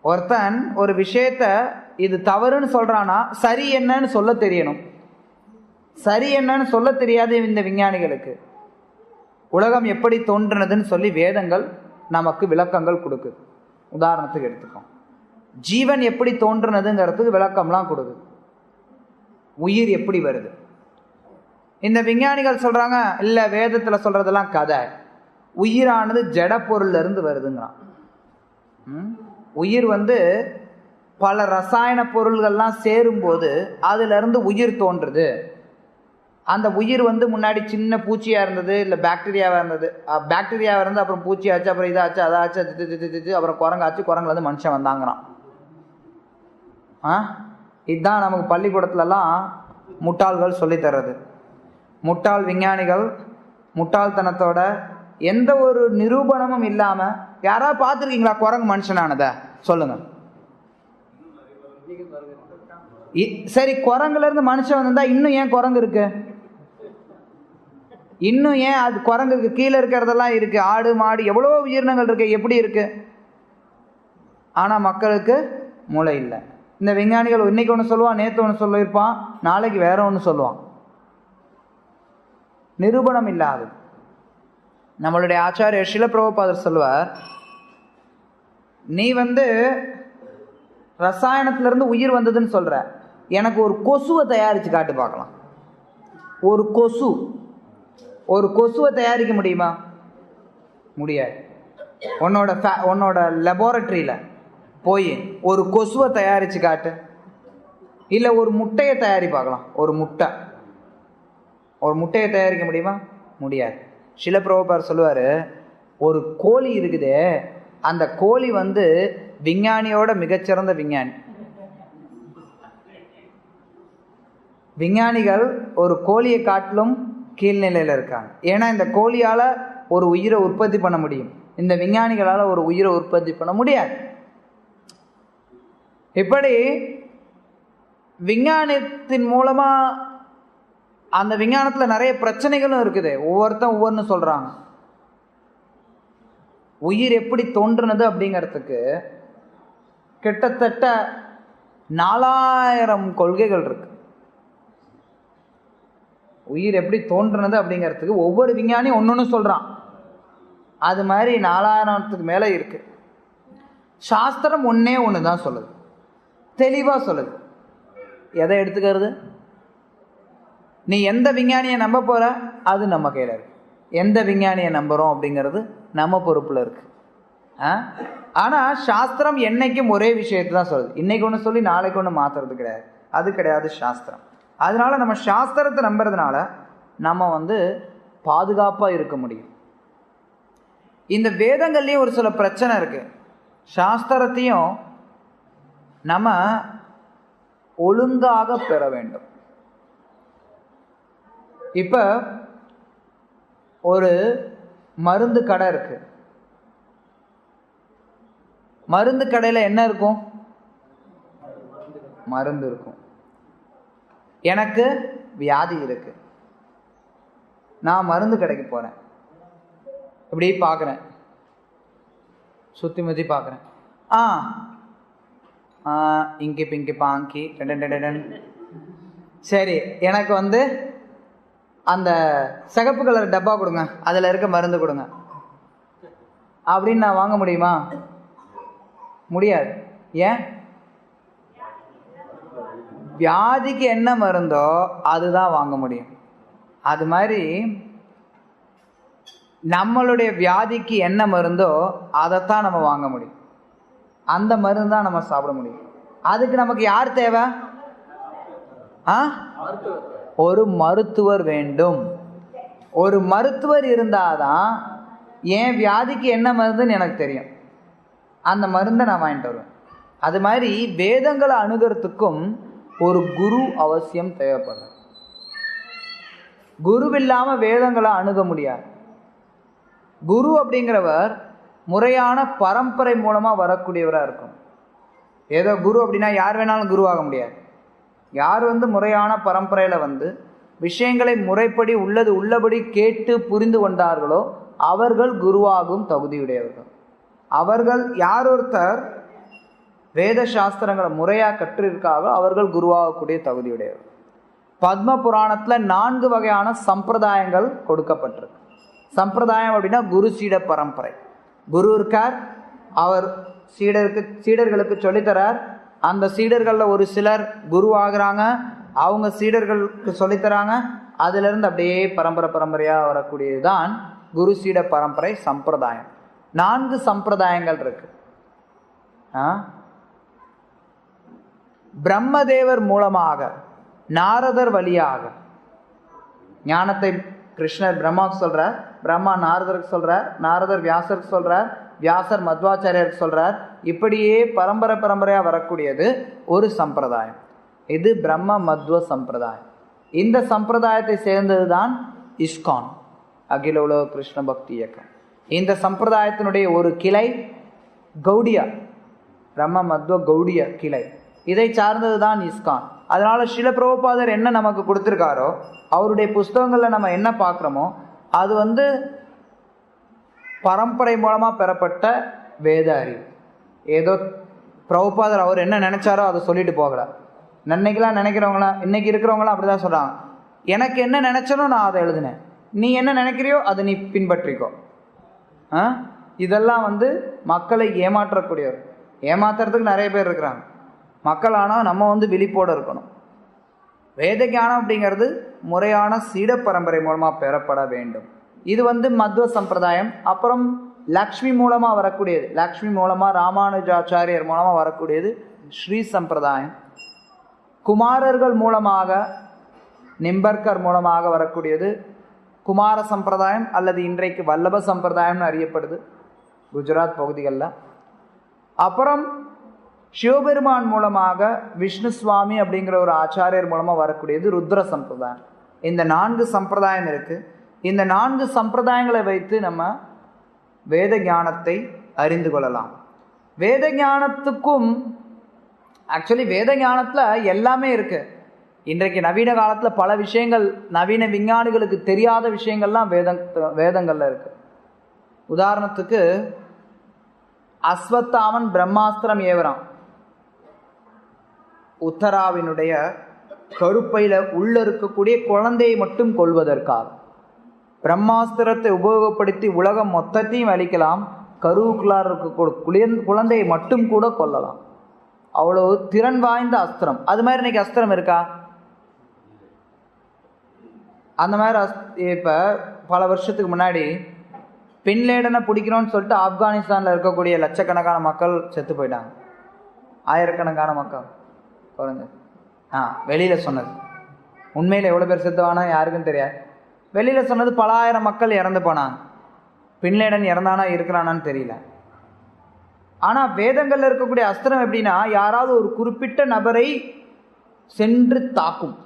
ஒருத்தன் ஒரு விஷயத்த இது தவறுன்னு சொல்கிறான்னா சரி என்னன்னு சொல்ல தெரியணும். சரி என்னன்னு சொல்ல தெரியாது இந்த விஞ்ஞானிகளுக்கு. உலகம் எப்படி தோன்றினதுன்னு சொல்லி வேதங்கள் நமக்கு விளக்கங்கள் கொடுக்குது. உதாரணத்துக்கு எடுத்துக்கோம், ஜீவன் எப்படி தோன்றினதுங்கிறதுக்கு விளக்கம்லாம் கொடுக்குது. உயிர் எப்படி வருது? இந்த விஞ்ஞானிகள் சொல்கிறாங்க இல்லை வேதத்தில் சொல்கிறதெல்லாம் கதை, உயிரானது ஜட பொருள்ல இருந்து வருதுங்கிறான். உயிர் வந்து பல ரசாயன பொருள்கள்லாம் சேரும்போது அதிலிருந்து உயிர் தோன்றுது. அந்த உயிர் வந்து முன்னாடி சின்ன பூச்சியாக இருந்தது, இல்லை பாக்டீரியாவாக இருந்தது. பாக்டீரியாவாக இருந்து அப்புறம் பூச்சி ஆச்சு, அப்புறம் இதாச்சு அதாச்சு, அப்புறம் குரங்காச்சு, குரங்குலேருந்து மனுஷன் வந்தாங்கிறான். இதுதான் நமக்கு பள்ளிக்கூடத்துலலாம் முட்டாள்கள் சொல்லித்தர்றது. முட்டாள் விஞ்ஞானிகள் முட்டாள்தனத்தோட எந்த ஒரு நிரூபணமும் இல்லாமல், யாராவது பார்த்துருக்கீங்களா குரங்கு மனுஷனானதை? சொல்லுங்க. சரி, குரங்குலேருந்து மனுஷன் வந்திருந்தா இன்னும் ஏன் குரங்கு இருக்கு? இன்னும் ஏன் அது குரங்குக்கு கீழே இருக்கிறதெல்லாம் இருக்கு, ஆடு மாடு எவ்வளோ உயிரினங்கள் இருக்கு, எப்படி இருக்கு? ஆனால் மக்களுக்கு மூளை இல்லை. இந்த விஞ்ஞானிகள் இன்னைக்கு ஒன்று சொல்லுவான், நேற்று ஒன்று சொல்லியிருப்பான், நாளைக்கு வேற ஒன்று சொல்லுவான். நிரூபணம் இல்லாது. நம்மளுடைய ஆச்சாரியர் ஸ்ரீல பிரபுபாதர் சொல்லுவார், நீ வந்து ரசாயனத்திலிருந்து உயிர் வந்ததுன்னு சொல்ற, எனக்கு ஒரு கொசுவை தயாரித்து காட்டு பார்க்கலாம். ஒரு கொசுவை தயாரிக்க முடியுமா? முடியாது. உன்னோட லெபார்டரியில் போய் ஒரு கொசுவை தயாரித்து காட்டு. இல்லை ஒரு முட்டையை தயாரி பார்க்கலாம். ஒரு முட்டையை தயாரிக்க முடியுமா? முடியாது. ஸ்ரீல பிரபுபாதர் சொல்லுவார், ஒரு கோழி இருக்குதே, அந்த கோழி வந்து விஞ்ஞானியோட மிகச்சிறந்த விஞ்ஞானி. விஞ்ஞானிகள் ஒரு கோழியை காட்டிலும் கீழ்நிலையில் இருக்காங்க. ஏன்னா இந்த கோழியால் ஒரு உயிரை உற்பத்தி பண்ண முடியும், இந்த விஞ்ஞானிகளால் ஒரு உயிரை உற்பத்தி பண்ண முடியாது. இப்படி விஞ்ஞானத்தின் மூலமாக அந்த விஞ்ஞானத்தில் நிறைய பிரச்சனைகளும் இருக்குது. ஒவ்வொருத்தரும் ஒவ்வொன்று சொல்கிறாங்க. உயிர் எப்படி தோன்றுனது அப்படிங்கிறதுக்கு கிட்டத்தட்ட 4000 கொள்கைகள் இருக்கு. உயிர் எப்படி தோன்றுனது அப்படிங்கிறதுக்கு ஒவ்வொரு விஞ்ஞானியும் ஒன்னொன்னு சொல்றான். அது மாதிரி 4000த்துக்கு மேல இருக்கு. சாஸ்திரம் ஒன்னே ஒன்று தான் சொல்லுது, தெளிவா சொல்லுது. எதை எடுத்துக்கிறது? நீ எந்த விஞ்ஞானியை நம்ப போற அது நம்ம கையில் இருக்கு. எந்த விஞ்ஞானியை நம்புறோம் அப்படிங்கிறது நம்ம பொறுப்புல இருக்கு. ஆனால் சாஸ்திரம் என்னைக்கும் ஒரே விஷயத்தை தான் சொல்லுது. இன்னைக்கு ஒன்று சொல்லி நாளைக்கு ஒன்று மாற்றுறது கிடையாது. அது கிடையாது சாஸ்திரம். அதனால நம்ம சாஸ்திரத்தை நம்புறதுனால நம்ம வந்து பாதுகாப்பாக இருக்க முடியும். இந்த வேதங்கள்லேயும் ஒரு சில பிரச்சனை இருக்கு. சாஸ்திரத்தையும் நம்ம ஒழுங்காக பெற வேண்டும். இப்போ ஒரு மருந்து கடை இருக்கு. மருந்து கடையில் என்ன இருக்கும்? மருந்து இருக்கும். எனக்கு வியாதி இருக்கு, நான் மருந்து கடைக்கு போறேன். இப்படி பார்க்குறேன், சுற்றி முற்றி பார்க்குறேன். இங்கி பிங்கி பாங்கி சரி, எனக்கு வந்து அந்த சிகப்பு கலர் டப்பா கொடுங்க, அதில் இருக்க மருந்து கொடுங்க அப்படின்னு நான் வாங்க முடியுமா? முடியாது. ஏன்? வியாதிக்கு என்ன மருந்தோ அதுதான் வாங்க முடியும். அது மாதிரி நம்மளுடைய வியாதிக்கு என்ன மருந்தோ அதைத்தான் நம்ம வாங்க முடியும். அந்த மருந்து தான் நம்ம சாப்பிட முடியும். அதுக்கு நமக்கு யார் தேவை? ஒரு மருத்துவர் வேண்டும். ஒரு மருத்துவர் இருந்தாதான் என் வியாதிக்கு என்ன மருந்துன்னு எனக்கு தெரியும். அந்த மருந்தை நான் வாங்கிட்டு வருவேன். அது மாதிரி வேதங்களை அணுகிறதுக்கும் ஒரு குரு அவசியம் தேவைப்படுது. குரு இல்லாம வேதங்களை அணுக முடியாது. குரு அப்படிங்கிறவர் முறையான பரம்பரை மூலமா வரக்கூடியவராக இருக்கும். ஏதோ குரு அப்படின்னா யார் வேணாலும் குருவாக முடியாது. யார் முறையான பரம்பரையில விஷயங்களை முறைப்படி உள்ளபடி கேட்டு புரிந்து கொண்டார்களோ அவர்கள் குருவாகும் தகுதியுடையவர்கள். அவர்கள் யார் ஒருத்தர் வேத சாஸ்திரங்களை முறையாக கற்றிருக்காங்களோ அவர்கள் குருவாகக்கூடிய தகுதியுடையவர்கள். பத்ம புராணத்துல 4 வகையான சம்பிரதாயங்கள் கொடுக்கப்பட்டிருக்கு. சம்பிரதாயம் அப்படின்னா குரு சீட பரம்பரை. குரு இருக்கார், அவர் சீடர்களுக்கு சொல்லித்தரார். அந்த சீடர்கள்ல ஒரு சிலர் குரு ஆகுறாங்க, அவங்க சீடர்களுக்கு சொல்லித்தராங்க. அதுல இருந்து அப்படியே பரம்பரையா வரக்கூடியதுதான் குரு சீட பரம்பரை சம்பிரதாயம். 4 சம்பிரதாயங்கள் இருக்கு. பிரம்மதேவர் மூலமாக நாரதர் வழியாக ஞானத்தை கிருஷ்ணர் பிரம்மாவுக்கு சொல்றார், பிரம்மா நாரதருக்கு சொல்றார், நாரதர் வியாசருக்கு சொல்றார், வியாசர் மத்வாச்சாரியருக்கு சொல்றார். இப்படியே பரம்பரையா வரக்கூடியது ஒரு சம்பிரதாயம். இது பிரம்ம மத்வ சம்பிரதாயம். இந்த சம்பிரதாயத்தை சேர்ந்ததுதான் இஸ்கான், அகில உலக கிருஷ்ண பக்தி இயக்கம். இந்த சம்பிரதாயத்தினுடைய ஒரு கிளை கௌடியா, பிரம்ம மத்வ கௌடிய கிளை. இதை சார்ந்ததுதான் இஸ்கான். அதனால ஸ்ரீல பிரபுபாதர் என்ன நமக்கு கொடுத்திருக்காரோ, அவருடைய புஸ்தகங்கள்ல நம்ம என்ன பார்க்குறோமோ அது பரம்பரை மூலமா பெறப்பட்ட வேத அறிவு. ஏதோ பிரபுபாதர் அவர் என்ன நினைச்சாரோ அதை சொல்லிட்டு போகல. இன்னைக்கெல்லாம் நினைக்கிறவங்களாம், இன்னைக்கு இருக்கிறவங்களாம் அப்படிதான் சொல்றாங்க. எனக்கு என்ன நினைச்சனோ நான் அதை எழுதினேன், நீ என்ன நினைக்கிறியோ அதை நீ பின்பற்றிக்கோ. இதெல்லாம் மக்களை ஏமாற்றக்கூடியவர். ஏமாத்துறதுக்கு நிறைய பேர் இருக்கிறாங்க. மக்கள் ஆனால் நம்ம விழிப்போடு இருக்கணும். வேத ஞானம் அப்படிங்கிறது முறையான சீட பரம்பரை மூலமாக பெறப்பட வேண்டும். இது மத்வ சம்பிரதாயம். அப்புறம் லக்ஷ்மி மூலமாக வரக்கூடியது, லக்ஷ்மி மூலமாக ராமானுஜாச்சாரியர் மூலமாக வரக்கூடியது ஸ்ரீ சம்பிரதாயம். குமாரர்கள் மூலமாக நிம்பர்கர் மூலமாக வரக்கூடியது குமார சம்பிரதாயம், அல்லது இன்றைக்கு வல்லப சம்பிரதாயம்னு அறியப்படுது குஜராத் பகுதிகளில். அப்புறம் சிவபெருமான் மூலமாக விஷ்ணு சுவாமி அப்படிங்கிற ஒரு ஆச்சாரியர் மூலமாக வரக்கூடியது ருத்ர சம்பிரதாயம். இந்த 4 சம்பிரதாயம் இருக்கு. இந்த 4 சம்பிரதாயங்களை வைத்து நம்ம வேத ஞானத்தை அறிந்து கொள்ளலாம். வேத ஞானத்துக்கும் ஆக்சுவலி வேத ஞானத்துல எல்லாமே இருக்கு. இன்றைக்கு நவீன காலத்துல பல விஷயங்கள் நவீன விஞ்ஞானிகளுக்கு தெரியாத விஷயங்கள்லாம் வேதங்கள்ல இருக்கு. உதாரணத்துக்கு அஸ்வத்தாமன் பிரம்மாஸ்திரம் ஏவரான் உத்தராவினுடைய கருப்பையில உள்ள இருக்கக்கூடிய குழந்தையை மட்டும் கொள்வதற்காக பிரம்மாஸ்திரத்தை உபயோகப்படுத்தி உலகம் மொத்தத்தையும் அழிக்கலாம், கருவுக்குள்ளார் இருக்கக்கூடிய குழந்தையை மட்டும் கூட கொல்லலாம். அவ்வளவு திறன் வாய்ந்த அஸ்திரம். அது மாதிரி இன்னைக்கு அஸ்திரம் இருக்கா? அந்த மாதிரி இப்ப பல வருஷத்துக்கு முன்னாடி பின்லேடனை பிடிக்கணும்னு சொல்லிட்டு ஆப்கானிஸ்தான்ல இருக்கக்கூடிய லட்சக்கணக்கான மக்கள் செத்து போயிட்டாங்க. ஆயிரக்கணக்கான மக்கள் குறைஞ்சது. வெளியில சொன்னது. உண்மையில எவ்வளவு பேர் செத்துவானா யாருக்கும் தெரியாது. வெளியில சொன்னது பல ஆயிரம் மக்கள் இறந்து போனாங்க. பின்லேடன் இறந்தானா இருக்கிறானான்னு தெரியல. ஆனா வேதங்கள்ல இருக்கக்கூடிய அஸ்திரம் எப்படின்னா, யாராவது ஒரு குறிப்பிட்ட நபரை சென்று தாக்கும்,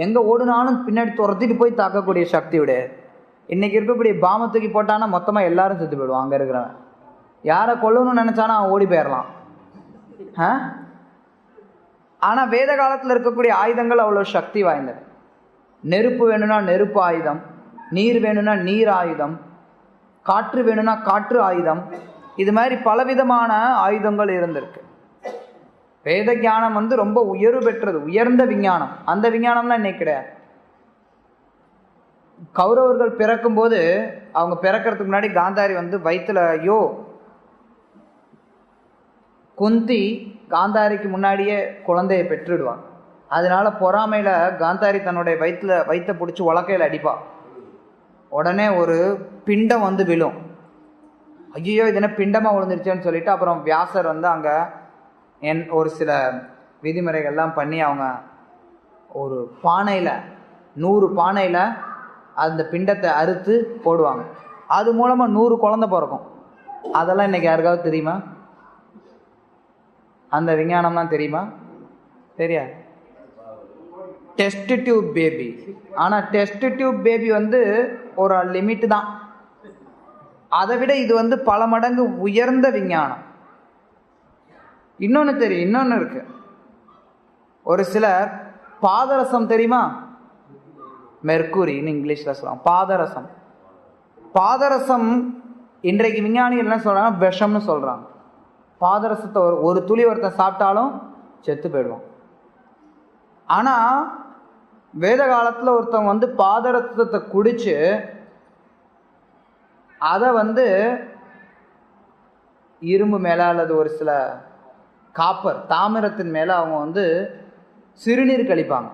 எங்க ஓடுனாலும் பின்னாடி துரத்திட்டு போய் தாக்கக்கூடிய சக்தியுடைய. இன்னைக்கு இருக்கக்கூடிய பாமத்துக்கு போட்டானா மொத்தமா எல்லாரும் செத்து போயிடுவான். அங்க இருக்கிறவன் யாரை கொல்லணும்னு நினைச்சானா அவன் ஓடி போயிடலாம். ஆனா வேத காலத்துல இருக்கக்கூடிய ஆயுதங்கள் அவ்வளவு சக்தி வாய்ந்தது. நெருப்பு வேணும்னா நெருப்பு ஆயுதம், நீர் வேணும்னா நீர் ஆயுதம், காற்று வேணும்னா காற்று ஆயுதம். இது மாதிரி பலவிதமான ஆயுதங்கள் இருந்திருக்கு. வேத ஞானம் ரொம்ப உயர்வு பெற்றது, உயர்ந்த விஞ்ஞானம். அந்த விஞ்ஞானம்லாம் இன்னைக்கு கிடையாது. கௌரவர்கள் பிறக்கும் போது அவங்க பிறக்கிறதுக்கு முன்னாடி காந்தாரி வயிற்றுல, ஐயோ குந்தி காந்தாரிக்கு முன்னாடியே குழந்தையை பெற்றுடுவான். அதனால பொறாமையில காந்தாரி தன்னுடைய வயிற்றை பிடிச்சி உலக்கையில் அடிப்பா. உடனே ஒரு பிண்டம் விழும். ஐயோ இது என்ன பிண்டமா விழுந்துருச்சேன்னு சொல்லிட்டு அப்புறம் வியாசர் அங்க ஒரு சில விதிமுறைகள்லாம் பண்ணி அவங்க ஒரு பானையில 100 பானையில் அந்த பிண்டத்தை அறுத்து போடுவாங்க. அது மூலமாக 100 குழந்தை பிறக்கும். அதெல்லாம் இன்னைக்கு யாருக்காவது தெரியுமா? அந்த விஞ்ஞானம்லாம் தெரியுமா? தெரியாது. Test tube baby. ஆனால் டெஸ்ட் டியூப் பேபி வந்து ஒரு லிமிட் தான். அதை விட இது பல மடங்கு உயர்ந்த விஞ்ஞானம். இன்னொன்று தெரியும், இன்னொன்று இருக்கு. ஒரு சிலர் பாதரசம் தெரியுமா? மெர்க்குரின்னு இங்கிலீஷில் சொல்லுவாங்க. பாதரசம். பாதரசம் இன்றைக்கு விஞ்ஞானிகள் என்ன சொல்கிறாங்க? விஷம்னு சொல்கிறாங்க. பாதரசத்தை ஒரு துளி ஒருத்தன் சாப்பிட்டாலும் செத்து போயிடுவான். ஆனால் வேத காலத்தில் ஒருத்தவங்க பாதரசத்தை குடித்து அதை இரும்பு மேலே அல்லது ஒரு சில காப்பர் தாமிரத்தின் மேலே அவங்க சிறுநீர் கழிப்பாங்க.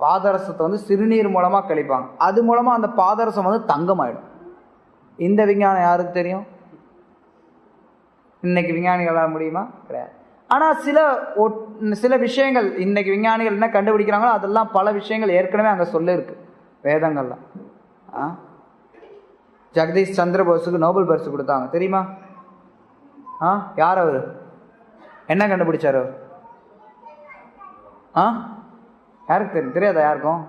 பாதரசத்தை சிறுநீர் மூலமாக கழிப்பாங்க. அது மூலமாக அந்த பாதரசம் தங்கமாயிடும். இந்த விஞ்ஞானம் யாருக்கு தெரியும்? இன்னைக்கு விஞ்ஞானிகளால் முடியுமா? கிடையாது. ஆனால் சில விஷயங்கள் இன்னைக்கு விஞ்ஞானிகள் என்ன கண்டுபிடிக்கிறாங்களோ அதெல்லாம் பல விஷயங்கள் ஏற்கனவே அங்கே சொல்லியிருக்கு வேதங்கள்ல. ஜெகதீஷ் சந்திர போஸுக்கு நோபல் பரிசு கொடுத்தாங்க, தெரியுமா? யார் அவர்? என்ன கண்டுபிடிச்சார் அவர்? யாருக்கு தெரியும்? தெரியாதா யாருக்கும்?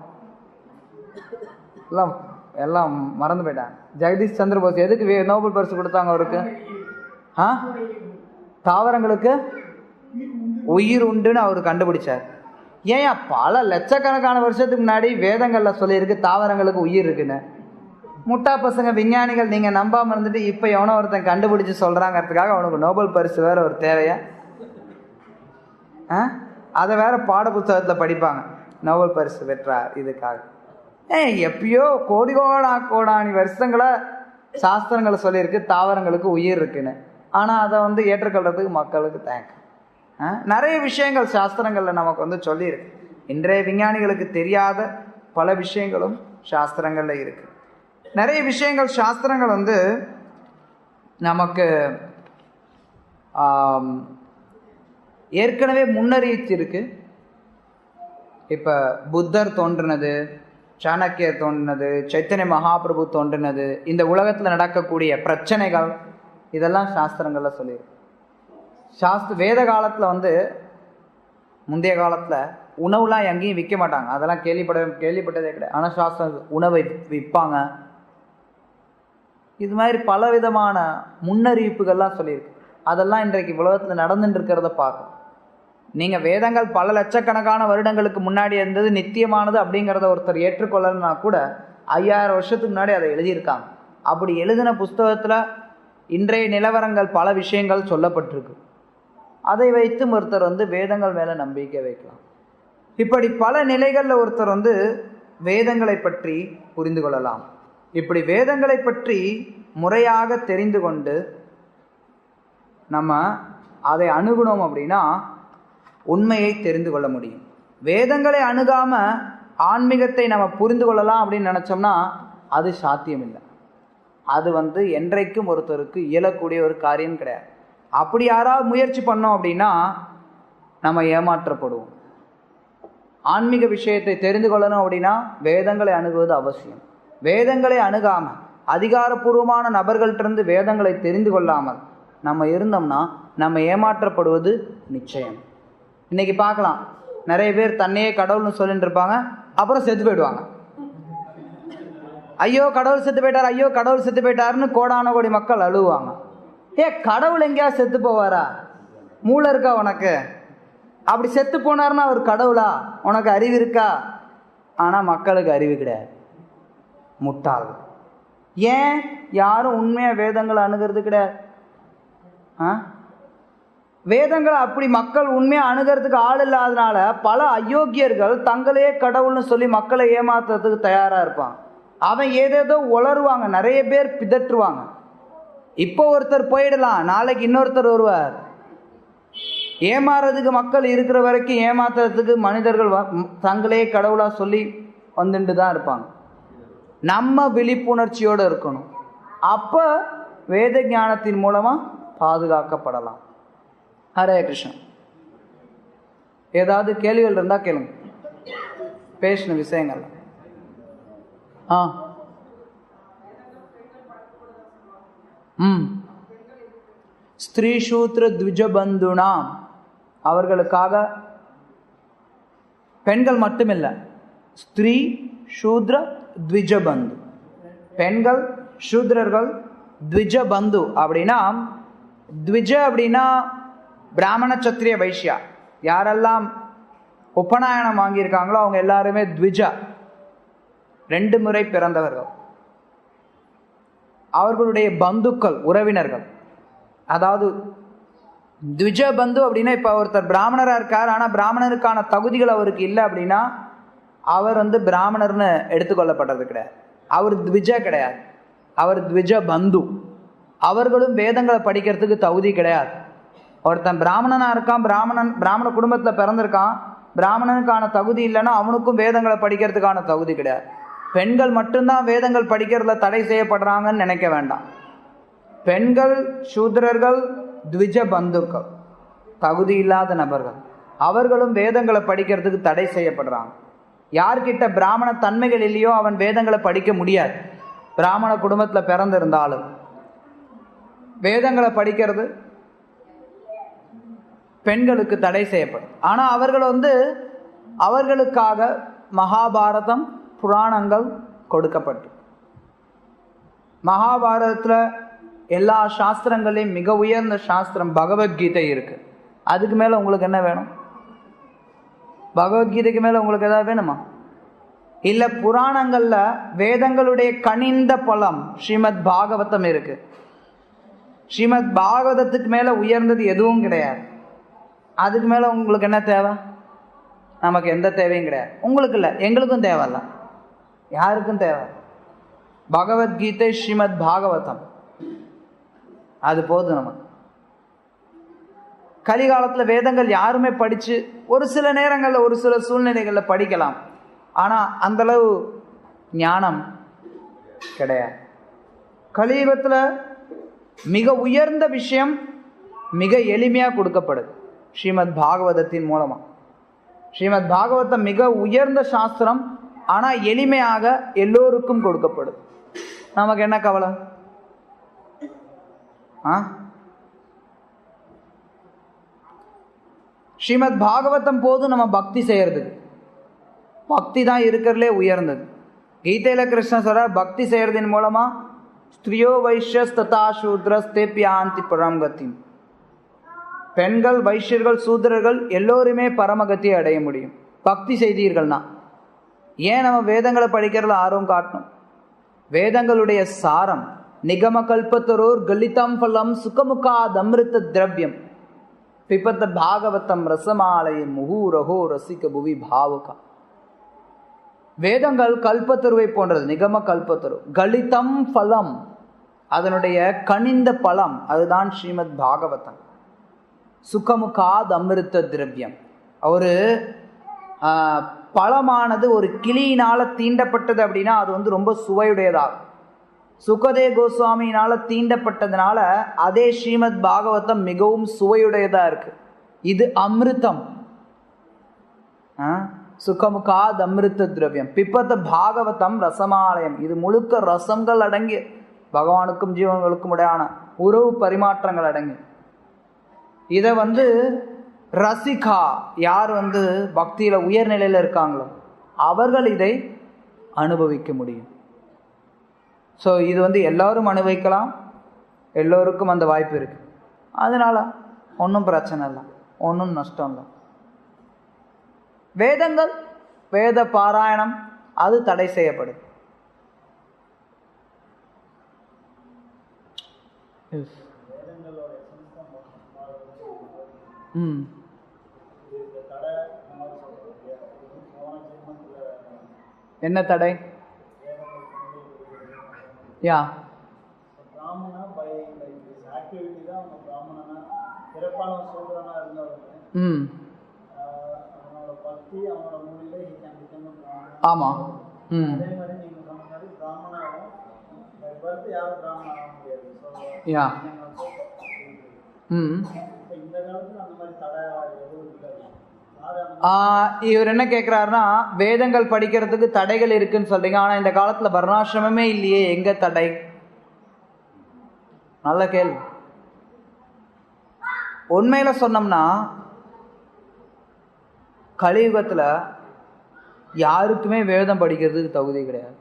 எல்லாம் மறந்து போயிட்டாங்க. ஜெகதீஷ் சந்திர போஸ் எதுக்கு நோபல் பரிசு கொடுத்தாங்க அவருக்கு? தாவரங்களுக்கு உயிர் உண்டுன்னு அவர் கண்டுபிடிச்சார். ஏன் பல லட்சக்கணக்கான வருஷத்துக்கு முன்னாடி வேதங்கள்ல சொல்லியிருக்கு தாவரங்களுக்கு உயிர் இருக்குன்னு. முட்டா பசங்க விஞ்ஞானிகள் நீங்க நம்பாம இருந்துட்டு இப்ப எவனோ ஒருத்தன் கண்டுபிடிச்சு சொல்றாங்கிறதுக்காக அவனுக்கு நோபல் பரிசு வேற ஒரு தேவையா? அதை வேற பாட புத்தகத்துல படிப்பாங்க, நோபல் பரிசு பெற்றார் இதுக்காக. எப்பயோ கோடானி வருஷங்களா சாஸ்திரங்களை சொல்லியிருக்கு தாவரங்களுக்கு உயிர் இருக்குன்னு. ஆனா அதை ஏற்றுக்கொள்றதுக்கு மக்களுக்கு தயக்கம். நிறைய விஷயங்கள் சாஸ்திரங்கள்ல நமக்கு சொல்லியிருக்கு. இன்றைய விஞ்ஞானிகளுக்கு தெரியாத பல விஷயங்களும் சாஸ்திரங்கள்ல இருக்கு. நிறைய விஷயங்கள் சாஸ்திரங்கள் நமக்கு ஏற்கனவே முன்னறிவிச்சிருக்கு. இப்ப புத்தர் தோன்றினது, சாணக்கியர் தோன்றினது, சைத்தன்ய மகாபிரபு தோன்றினது, இந்த உலகத்துல நடக்கக்கூடிய பிரச்சனைகள் இதெல்லாம் சாஸ்திரங்கள்ல சொல்லியிருக்கு. வேத காலத்துல முந்தைய காலத்துல உணவுலாம் எங்கேயும் விற்க மாட்டாங்க. அதெல்லாம் கேள்விப்பட்டதே கிடையாது. ஆனால் சாஸ்திரம் உணவை விற்பாங்க. இது மாதிரி பல விதமான முன்னறிவிப்புகள்லாம் சொல்லியிருக்கு. அதெல்லாம் இன்றைக்கு உலகத்துல நடந்துட்டு இருக்கிறத பார்க்கும். நீங்க வேதங்கள் பல லட்சக்கணக்கான வருடங்களுக்கு முன்னாடி இருந்தது நித்தியமானது அப்படிங்கிறத ஒருத்தர் ஏற்றுக்கொள்ளலன்னா கூட 5000 வருஷத்துக்கு முன்னாடி அதை எழுதியிருக்காங்க. அப்படி எழுதின புஸ்தகத்துல இன்றைய நிலவரங்கள் பல விஷயங்கள் சொல்லப்பட்டிருக்கு. அதை வைத்து ஒருத்தர் வேதங்கள் மேல நம்பிக்கை வைக்கலாம். இப்படி பல நிலைகள்ல ஒருத்தர் வேதங்களை பற்றி புரிந்து கொள்ளலாம். இப்படி வேதங்களை பற்றி முறையாக தெரிந்து கொண்டு நம்ம அதை அணுகணும் அப்படின்னா உண்மையை தெரிந்து கொள்ள முடியும். வேதங்களை அணுகாம ஆன்மீகத்தை நம்ம புரிந்து கொள்ளலாம் அப்படின்னு நினைச்சோம்னா அது சாத்தியம் இல்லை. அது என்றைக்கும் ஒருத்தருக்கு இயலக்கூடிய ஒரு காரியம் கிடையாது. அப்படி யாராவது முயற்சி பண்ணோம் அப்படின்னா நம்ம ஏமாற்றப்படுவோம். ஆன்மீக விஷயத்தை தெரிந்து கொள்ளணும் அப்படின்னா வேதங்களை அணுகுவது அவசியம். வேதங்களை அணுகாம அதிகாரப்பூர்வமான நபர்கள்ட்டிருந்து வேதங்களை தெரிந்து கொள்ளாமல் நம்ம இருந்தோம்னா நம்ம ஏமாற்றப்படுவது நிச்சயம். இன்னைக்கு பார்க்கலாம், நிறைய பேர் தன்னையே கடவுள்னு சொல்லிட்டு இருப்பாங்க, அப்புறம் செத்து போயிடுவாங்க. ஐயோ கடவுள் செத்து போயிட்டார், ஐயோ கடவுள் செத்து போயிட்டாருன்னு கோடான கோடி மக்கள் அழுவாங்க. கடவுள் எங்கேயா செத்து போவாரா? மூளை இருக்கா உனக்கு? அப்படி செத்து போனார்னா அவர் கடவுளா? உனக்கு அறிவு இருக்கா? ஆனா மக்களுக்கு அறிவு கிடையாது, முட்டாள். ஏன் யாரும் உண்மையா வேதங்களை அணுகிறது கிடையாது? வேதங்களை அப்படி மக்கள் உண்மையா அணுகிறதுக்கு ஆள் இல்லாதனால பல அயோக்கியர்கள் தங்களையே கடவுள்னு சொல்லி மக்களை ஏமாத்துறதுக்கு தயாரா இருப்பான். அவன் ஏதேதோ உளருவாங்க, நிறைய பேர் பிதற்றுவாங்க. இப்போ ஒருத்தர் போயிடலாம், நாளைக்கு இன்னொருத்தர் வருவார். ஏமாறதுக்கு மக்கள் இருக்கிற வரைக்கும் ஏமாத்துறதுக்கு மனிதர்கள் தங்களே கடவுளா சொல்லி வந்துட்டு தான் இருப்பாங்க. நம்ம விழிப்புணர்ச்சியோடு இருக்கணும். அப்ப வேத ஞானத்தின் மூலமா பாதுகாக்கப்படலாம். ஹரே கிருஷ்ணன். ஏதாவது கேள்விகள் இருந்தா கேளுங்க, பேசின விஷயங்கள். ஆ ஸ்திரீ சூத்ர த்விஜபந்துனா அவர்களுக்காக பெண்கள் மட்டுமில்லை, ஸ்திரீ சூத்ர த்விஜபந்து, பெண்கள் சூத்ரர்கள், த்விஜபந்து அப்படின்னா, த்விஜ அப்படின்னா பிராமண சத்திரிய வைஷ்யா, யாரெல்லாம் உபநயனம் வாங்கியிருக்காங்களோ அவங்க எல்லாருமே த்விஜா, 2 முறை பிறந்தவர்கள். அவர்களுடைய பந்துக்கள், உறவினர்கள். அதாவது த்விஜ பந்து அப்படின்னா, இப்போ ஒருத்தர் பிராமணராக இருக்கார், ஆனால் பிராமணருக்கான தகுதிகள் அவருக்கு இல்லை அப்படின்னா அவர் பிராமணர்னு எடுத்துக்கொள்ளப்பட்டது கிடையாது, அவர் த்விஜ கிடையாது, அவர் த்விஜ பந்து. அவர்களும் வேதங்களை படிக்கிறதுக்கு தகுதி கிடையாது. ஒருத்தன் பிராமணனாக இருக்கான், பிராமண குடும்பத்தில் பிறந்திருக்கான், பிராமணனுக்கான தகுதி இல்லைன்னா அவனுக்கும் வேதங்களை படிக்கிறதுக்கான தகுதி கிடையாது. பெண்கள் மட்டும்தான் வேதங்கள் படிக்கிறதுல தடை செய்யப்படுறாங்கன்னு நினைக்க வேண்டாம். பெண்கள் சூத்ரர்கள் த்விஜ பந்துக்கள், தகுதி இல்லாத நபர்கள், அவர்களும் வேதங்களை படிக்கிறதுக்கு தடை செய்யப்படுறாங்க. யார்கிட்ட பிராமண தன்மைகள் இல்லையோ அவன் வேதங்களை படிக்க முடியாது. பிராமண குடும்பத்தில் பிறந்திருந்தாலும் வேதங்களை படிக்கிறது பெண்களுக்கு தடை செய்யப்படும். ஆனால் அவர்கள் அவர்களுக்காக மகாபாரதம் புராணங்கள் கொடுக்கப்பட்டு, மகாபாரதத்தில் எல்லா சாஸ்திரங்களையும் மிக உயர்ந்த சாஸ்திரம் பகவத்கீதை இருக்கு. அதுக்கு மேலே உங்களுக்கு என்ன வேணும்? பகவத்கீதைக்கு மேலே உங்களுக்கு ஏதாவது வேணுமா? இல்லை, புராணங்களில் வேதங்களுடைய கனிந்த பலம் ஸ்ரீமத் பாகவதம் இருக்கு. ஸ்ரீமத் பாகவதத்துக்கு மேலே உயர்ந்தது எதுவும் கிடையாது. அதுக்கு மேலே உங்களுக்கு என்ன தேவை? நமக்கு எந்த தேவையும் கிடையாது. உங்களுக்கு இல்லை, எங்களுக்கும் தேவையில்ல, யாருக்கும் தேவை. பகவத்கீதை ஸ்ரீமத் பாகவதம் அது போதும் நமக்கு. கலிகாலத்தில் வேதங்கள் யாருமே படித்து ஒரு சில நேரங்களில் ஒரு சில சூழ்நிலைகளில் படிக்கலாம், ஆனால் அந்தளவு ஞானம் கிடையாது. கலியுகத்தில் மிக உயர்ந்த விஷயம் மிக எளிமையாக கொடுக்கப்படுது ஸ்ரீமத் பாகவதத்தின் மூலமாக. ஸ்ரீமத் பாகவதம் மிக உயர்ந்த சாஸ்திரம், ஆனால் எளிமையாக எல்லோருக்கும் கொடுக்கப்படுது. நமக்கு என்ன கவலை? ஸ்ரீமத் பாகவதம் போதும் நம்ம பக்தி செய்யறதுக்கு. பக்தி தான் இருக்கிறதுலே உயர்ந்தது. கீதையில கிருஷ்ணன் சொல்ற, பக்தி செய்யறதின் மூலமா ஸ்திரியோ வைஷ்யஸ் ததா சூத்ரஸ்தேப்யாந்தி பரமகதி, பெண்கள் வைஷ்யர்கள் சூத்ரர்கள் எல்லோருமே பரமகத்தியை அடைய முடியும் பக்தி செய்தீர்கள்னா. ஏன் நம்ம வேதங்களை படிக்கிறதுல ஆர்வம் காட்டணும்? வேதங்களுடைய சாரம் நிகம கல்பத்தரோர் கலிதம் பலம் சுகமுகாத் அமிர்த திரவியம் பிபத்த பாகவதம் ரசமாலயம் முகூரகோ ரசிக புவி பாவுகா. வேதங்கள் கல்பத்தருவை போன்றது, நிகம கல்பத்தரு. கலிதம் பலம், அதனுடைய கனிந்த பலம், அதுதான் ஸ்ரீமத் பாகவதம். சுகமுகாத் அமிர்த திரவியம், ஒரு பழமானது ஒரு கிளியினால தீண்டப்பட்டது அப்படின்னா அது ரொம்ப சுவையுடையதாகும். சுகதே கோஸ்வாமியினால தீண்டப்பட்டதுனால அதே ஸ்ரீமத் பாகவதம் மிகவும் சுவையுடையதா இருக்கு. இது அமிர்தம், சுகமுகாத் அமிர்த திரவியம். பிப்பத்த பாகவதம் ரசமாலயம், இது முழுக்க ரசங்கள் அடங்கி, பகவானுக்கும் ஜீவன்களுக்கும் இடையான உறவு பரிமாற்றங்கள் அடங்கி. இதை ரசிகா, யார் பக்தியில உயர்நிலையில இருக்காங்களோ அவர்கள் இதை அனுபவிக்க முடியும். ஸோ இது எல்லாரும் அனுபவிக்கலாம், எல்லோருக்கும் அந்த வாய்ப்பு இருக்கு. அதனால ஒன்றும் பிரச்சனை இல்லை, ஒன்றும் நஷ்டம் இல்லை. வேதங்கள், வேத பாராயணம் அது தடை செய்யப்படும். என்ன தடை? யா ஆமா. யா இவர் என்ன கேட்கிறாருன்னா, வேதங்கள் படிக்கிறதுக்கு தடைகள் இருக்குன்னு சொல்றீங்க, ஆனா இந்த காலத்துல வர்ணாசிரமமே இல்லையே, எங்க தடை? நல்ல கேள்வி. உண்மையில சொன்னோம்னா கலியுகத்துல யாருக்குமே வேதம் படிக்கிறதுக்கு தகுதி கிடையாது.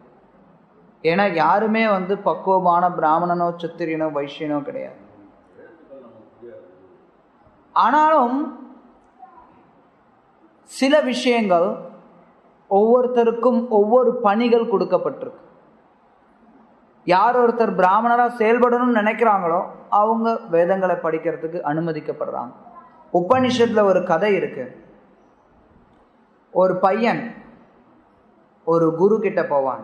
ஏன்னா யாருமே பக்குவமான பிராமணனோ சத்திரியனோ வைஷ்யனோ கிடையாது. ஆனாலும் சில விஷயங்கள் ஒவ்வொருத்தருக்கும் ஒவ்வொரு பணிகள் கொடுக்கப்பட்டிருக்கு. யார் ஒருத்தர் பிராமணரா செயல்படணும்னு நினைக்கிறாங்களோ அவங்க வேதங்களை படிக்கிறதுக்கு அனுமதிக்கப்படுறாங்க. உபனிஷத்துல ஒரு கதை இருக்கு. ஒரு பையன் ஒரு குரு கிட்ட போவான்,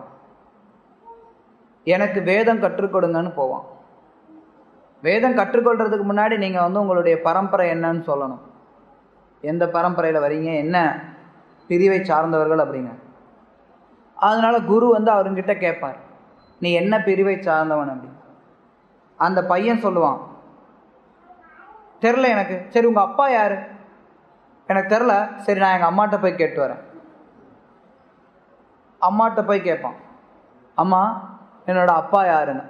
எனக்கு வேதம் கற்றுக் கொடுங்கன்னு போவான். வேதம் கற்றுக்கொள்றதுக்கு முன்னாடி நீங்க உங்களுடைய பரம்பரை என்னன்னு சொல்லணும். எந்த பரம்பரையில வரீங்க, என்ன பிரிவை சார்ந்தவர்கள் அப்படிங்க. அதனால குரு அவர்கிட்ட கேட்பார், நீ என்ன பிரிவை சார்ந்தவன் அப்படி. அந்த பையன் சொல்லுவான், தெரில எனக்கு. சரி உங்க அப்பா யாரு? எனக்கு தெரில. சரி நான் எங்க அம்மாட்ட போய் கேட்டு வரேன். அம்மாட்ட போய் கேட்பான், அம்மா என்னோட அப்பா யாருன்னு.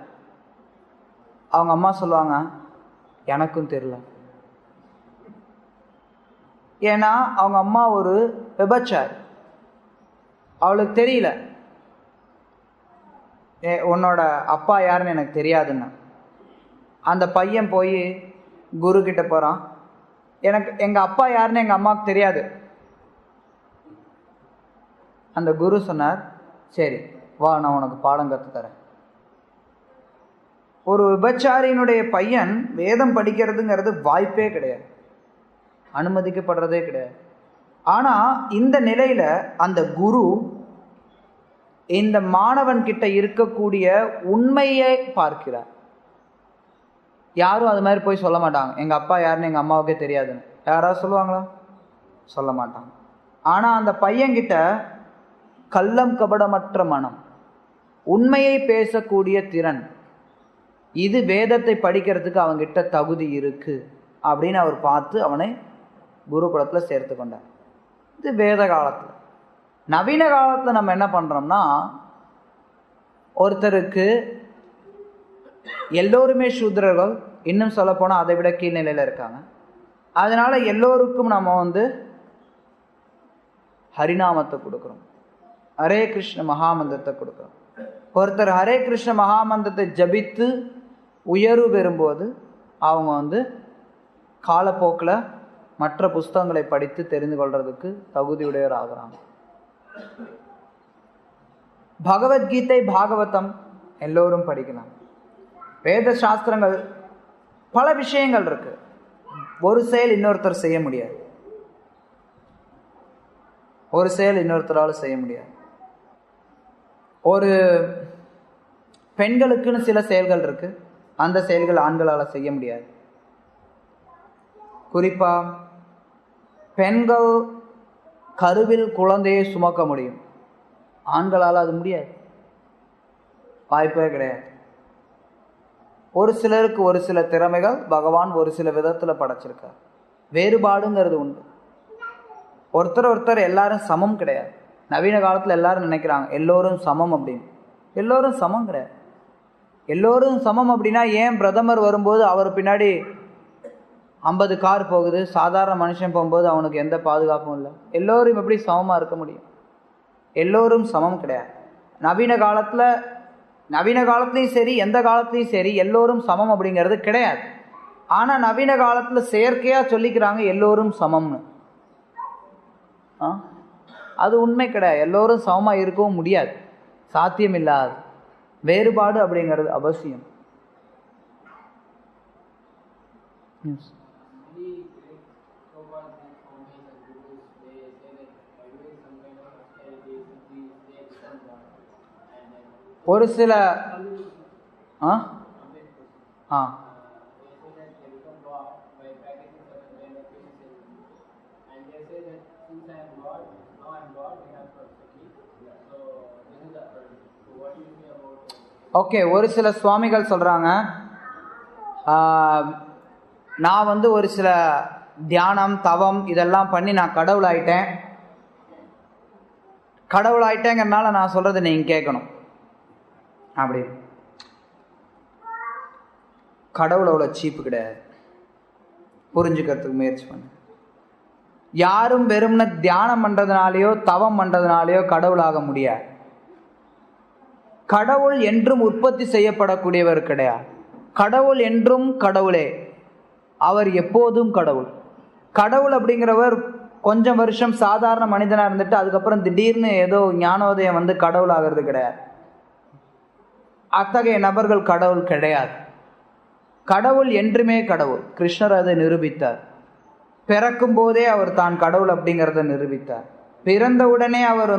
அவங்க அம்மா சொல்லுவாங்க, எனக்கும் தெரியல. ஏன்னா அவங்க அம்மா ஒரு விபச்சாரி, அவளுக்கு தெரியல உன்னோட அப்பா யாருன்னு எனக்கு தெரியாதுன்னு. அந்த பையன் போய் குரு கிட்ட போறான், எனக்கு எங்க அப்பா யாருன்னு எங்க அம்மாவுக்கு தெரியாது. அந்த குரு சொன்னார், சரி வா நான் உனக்கு பாடம் கற்று தரேன். ஒரு விபச்சாரியினுடைய பையன் வேதம் படிக்கிறதுங்கிறது வாய்ப்பே கிடையாது, அனுமதிக்கப்படுறதே கிடையாது. ஆனா இந்த நிலையில அந்த குரு இந்த மாணவன் கிட்ட இருக்கக்கூடிய உண்மையை பார்க்கிறார். யாரும் அது மாதிரி போய் சொல்ல மாட்டாங்க, எங்க அப்பா யாருன்னு எங்க அம்மாவுக்கே தெரியாதுன்னு. யாராவது சொல்லுவாங்களா? சொல்ல மாட்டாங்க. ஆனா அந்த பையன்கிட்ட கள்ளம் கபடமற்ற மனம், உண்மையை பேசக்கூடிய திறன், இது வேதத்தை படிக்கிறதுக்கு அவங்கிட்ட தகுதி இருக்கு அப்படின்னு அவர் பார்த்து அவனை குருகுலத்துல சேர்த்து கொண்டார். இது வேத காலத்துல. நவீன காலத்துல நம்ம என்ன பண்றோம்னா, ஒருத்தருக்கு எல்லோருமே சூத்திரர்கள், இன்னும் சொல்ல போனா அதை விட கீழ்நிலையில இருக்காங்க. அதனால எல்லோருக்கும் நம்ம ஹரிநாமத்தை கொடுக்குறோம், ஹரே கிருஷ்ண மகாமந்திரத்தை கொடுக்குறோம். ஒருத்தர் ஹரே கிருஷ்ண மகாமந்திரத்தை ஜபித்து உயர்வு பெறும்போது அவங்க காலப்போக்கில் மற்ற புஸ்தகங்களை படித்து தெரிந்து கொள்றதுக்கு தகுதியுடையவர் ஆகிறாங்க. பகவத்கீதை பாகவதம் எல்லோரும் படிக்கலாம். வேத சாஸ்திரங்கள் பல விஷயங்கள் இருக்கு. ஒரு செயல் இன்னொருத்தர் செய்ய முடியாது, ஒரு செயல் இன்னொருத்தரால் செய்ய முடியாது. ஒரு பெண்களுக்குன்னு சில செயல்கள் இருக்கு, அந்த செயல்கள் ஆண்களால் செய்ய முடியாது. குறிப்பா பெண்கள் கருவில் குழந்தையை சுமக்க முடியும், ஆண்களால் அது முடியாது, வாய்ப்பே கிடையாது. ஒரு சிலருக்கு ஒரு சில திறமைகள் பகவான் ஒரு சில விதத்துல படைச்சிருக்கார். வேறுபாடுங்கிறது உண்டு. ஒருத்தர் எல்லாரும் சமம் கிடையாது. நவீன காலத்துல எல்லாரும் நினைக்கிறாங்க எல்லோரும் சமம் அப்படின்னு. எல்லோரும் சமம் கிடையாது. எல்லோரும் சமம் அப்படின்னா ஏன் பிரதமர் வரும்போது அவர் பின்னாடி 50 கார் போகுது, சாதாரண மனுஷன் போகும்போது அவனுக்கு எந்த பாதுகாப்பும் இல்லை? எல்லோரும் எப்படி சமமா இருக்க முடியும்? எல்லோரும் சமம் கிடையாது. நவீன காலத்துலையும் சரி எந்த காலத்துலையும் சரி எல்லோரும் சமம் அப்படிங்கிறது கிடையாது. ஆனா நவீன காலத்துல செயற்கையா சொல்லிக்கிறாங்க எல்லோரும் சமம்னு. அது உண்மை கிடையாது. எல்லோரும் சமமா இருக்கவும் முடியாது, சாத்தியம் இல்லாது. வேறுபாடு அப்படிங்கிறது அவசியம். ஒரு சில ஓகே, ஒரு சில சுவாமிகள் சொல்றாங்க, நான் ஒரு சில தியானம் தவம் இதெல்லாம் பண்ணி நான் கடவுளாயிட்டேங்கிறனால நான் சொல்றதை நீங்க கேட்கணும். அப்படி கடவுள் அவ்வளோ சீப்பு கிடையாது. புரிஞ்சுக்கிறதுக்கு முயற்சி பண்ணு. யாரும் வெறும்ன தியானம் பண்றதுனாலயோ தவம் பண்றதுனாலயோ கடவுளாக முடியாது. கடவுள் என்றும் உற்பத்தி செய்யப்படக்கூடியவர் கிடையாது. கடவுள் என்றும் கடவுளே. அவர் எப்போதும் கடவுள். கடவுள் அப்படிங்கிறவர் கொஞ்சம் வருஷம் சாதாரண மனிதனா இருந்துட்டு அதுக்கப்புறம் திடீர்னு ஏதோ ஞானோதயம் வந்து கடவுள் ஆகிறது கிடையாது. அத்தகைய நபர்கள் கடவுள் கிடையாது. கடவுள் என்றுமே கடவுள். கிருஷ்ணர் அதை நிரூபித்தார். பிறக்கும் போதே அவர் தான் கடவுள் அப்படிங்கிறத நிரூபித்தார். பிறந்தவுடனே அவர்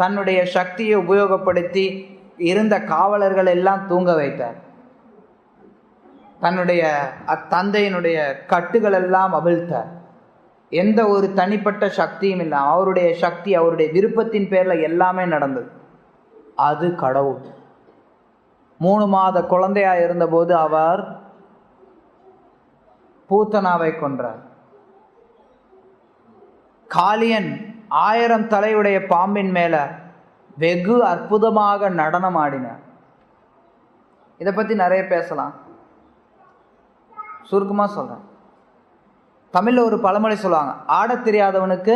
தன்னுடைய சக்தியை உபயோகப்படுத்தி இருந்த காவலர்கள் எல்லாம் தூங்க வைத்தார். தன்னுடைய தந்தையினுடைய கட்டுகள் எல்லாம் அவிழ்த்தார். எந்த ஒரு தனிப்பட்ட சக்தியும் இல்லை. அவருடைய சக்தி, அவருடைய விருப்பத்தின் பேர்ல எல்லாமே நடந்தது. அது கடவுள். 3 மாத குழந்தையா இருந்தபோது அவர் பூத்தனாவை கொன்றார். காளியன் 1000 தலையுடைய பாம்பின் மேல வெகு அற்புதமாக நடனம் ஆடினார். இதை பத்தி நிறைய பேசலாம். சுருக்கமா சொல்றேன். தமிழ்ல ஒரு பழமொழி சொல்லுவாங்க, ஆட தெரியாதவனுக்கு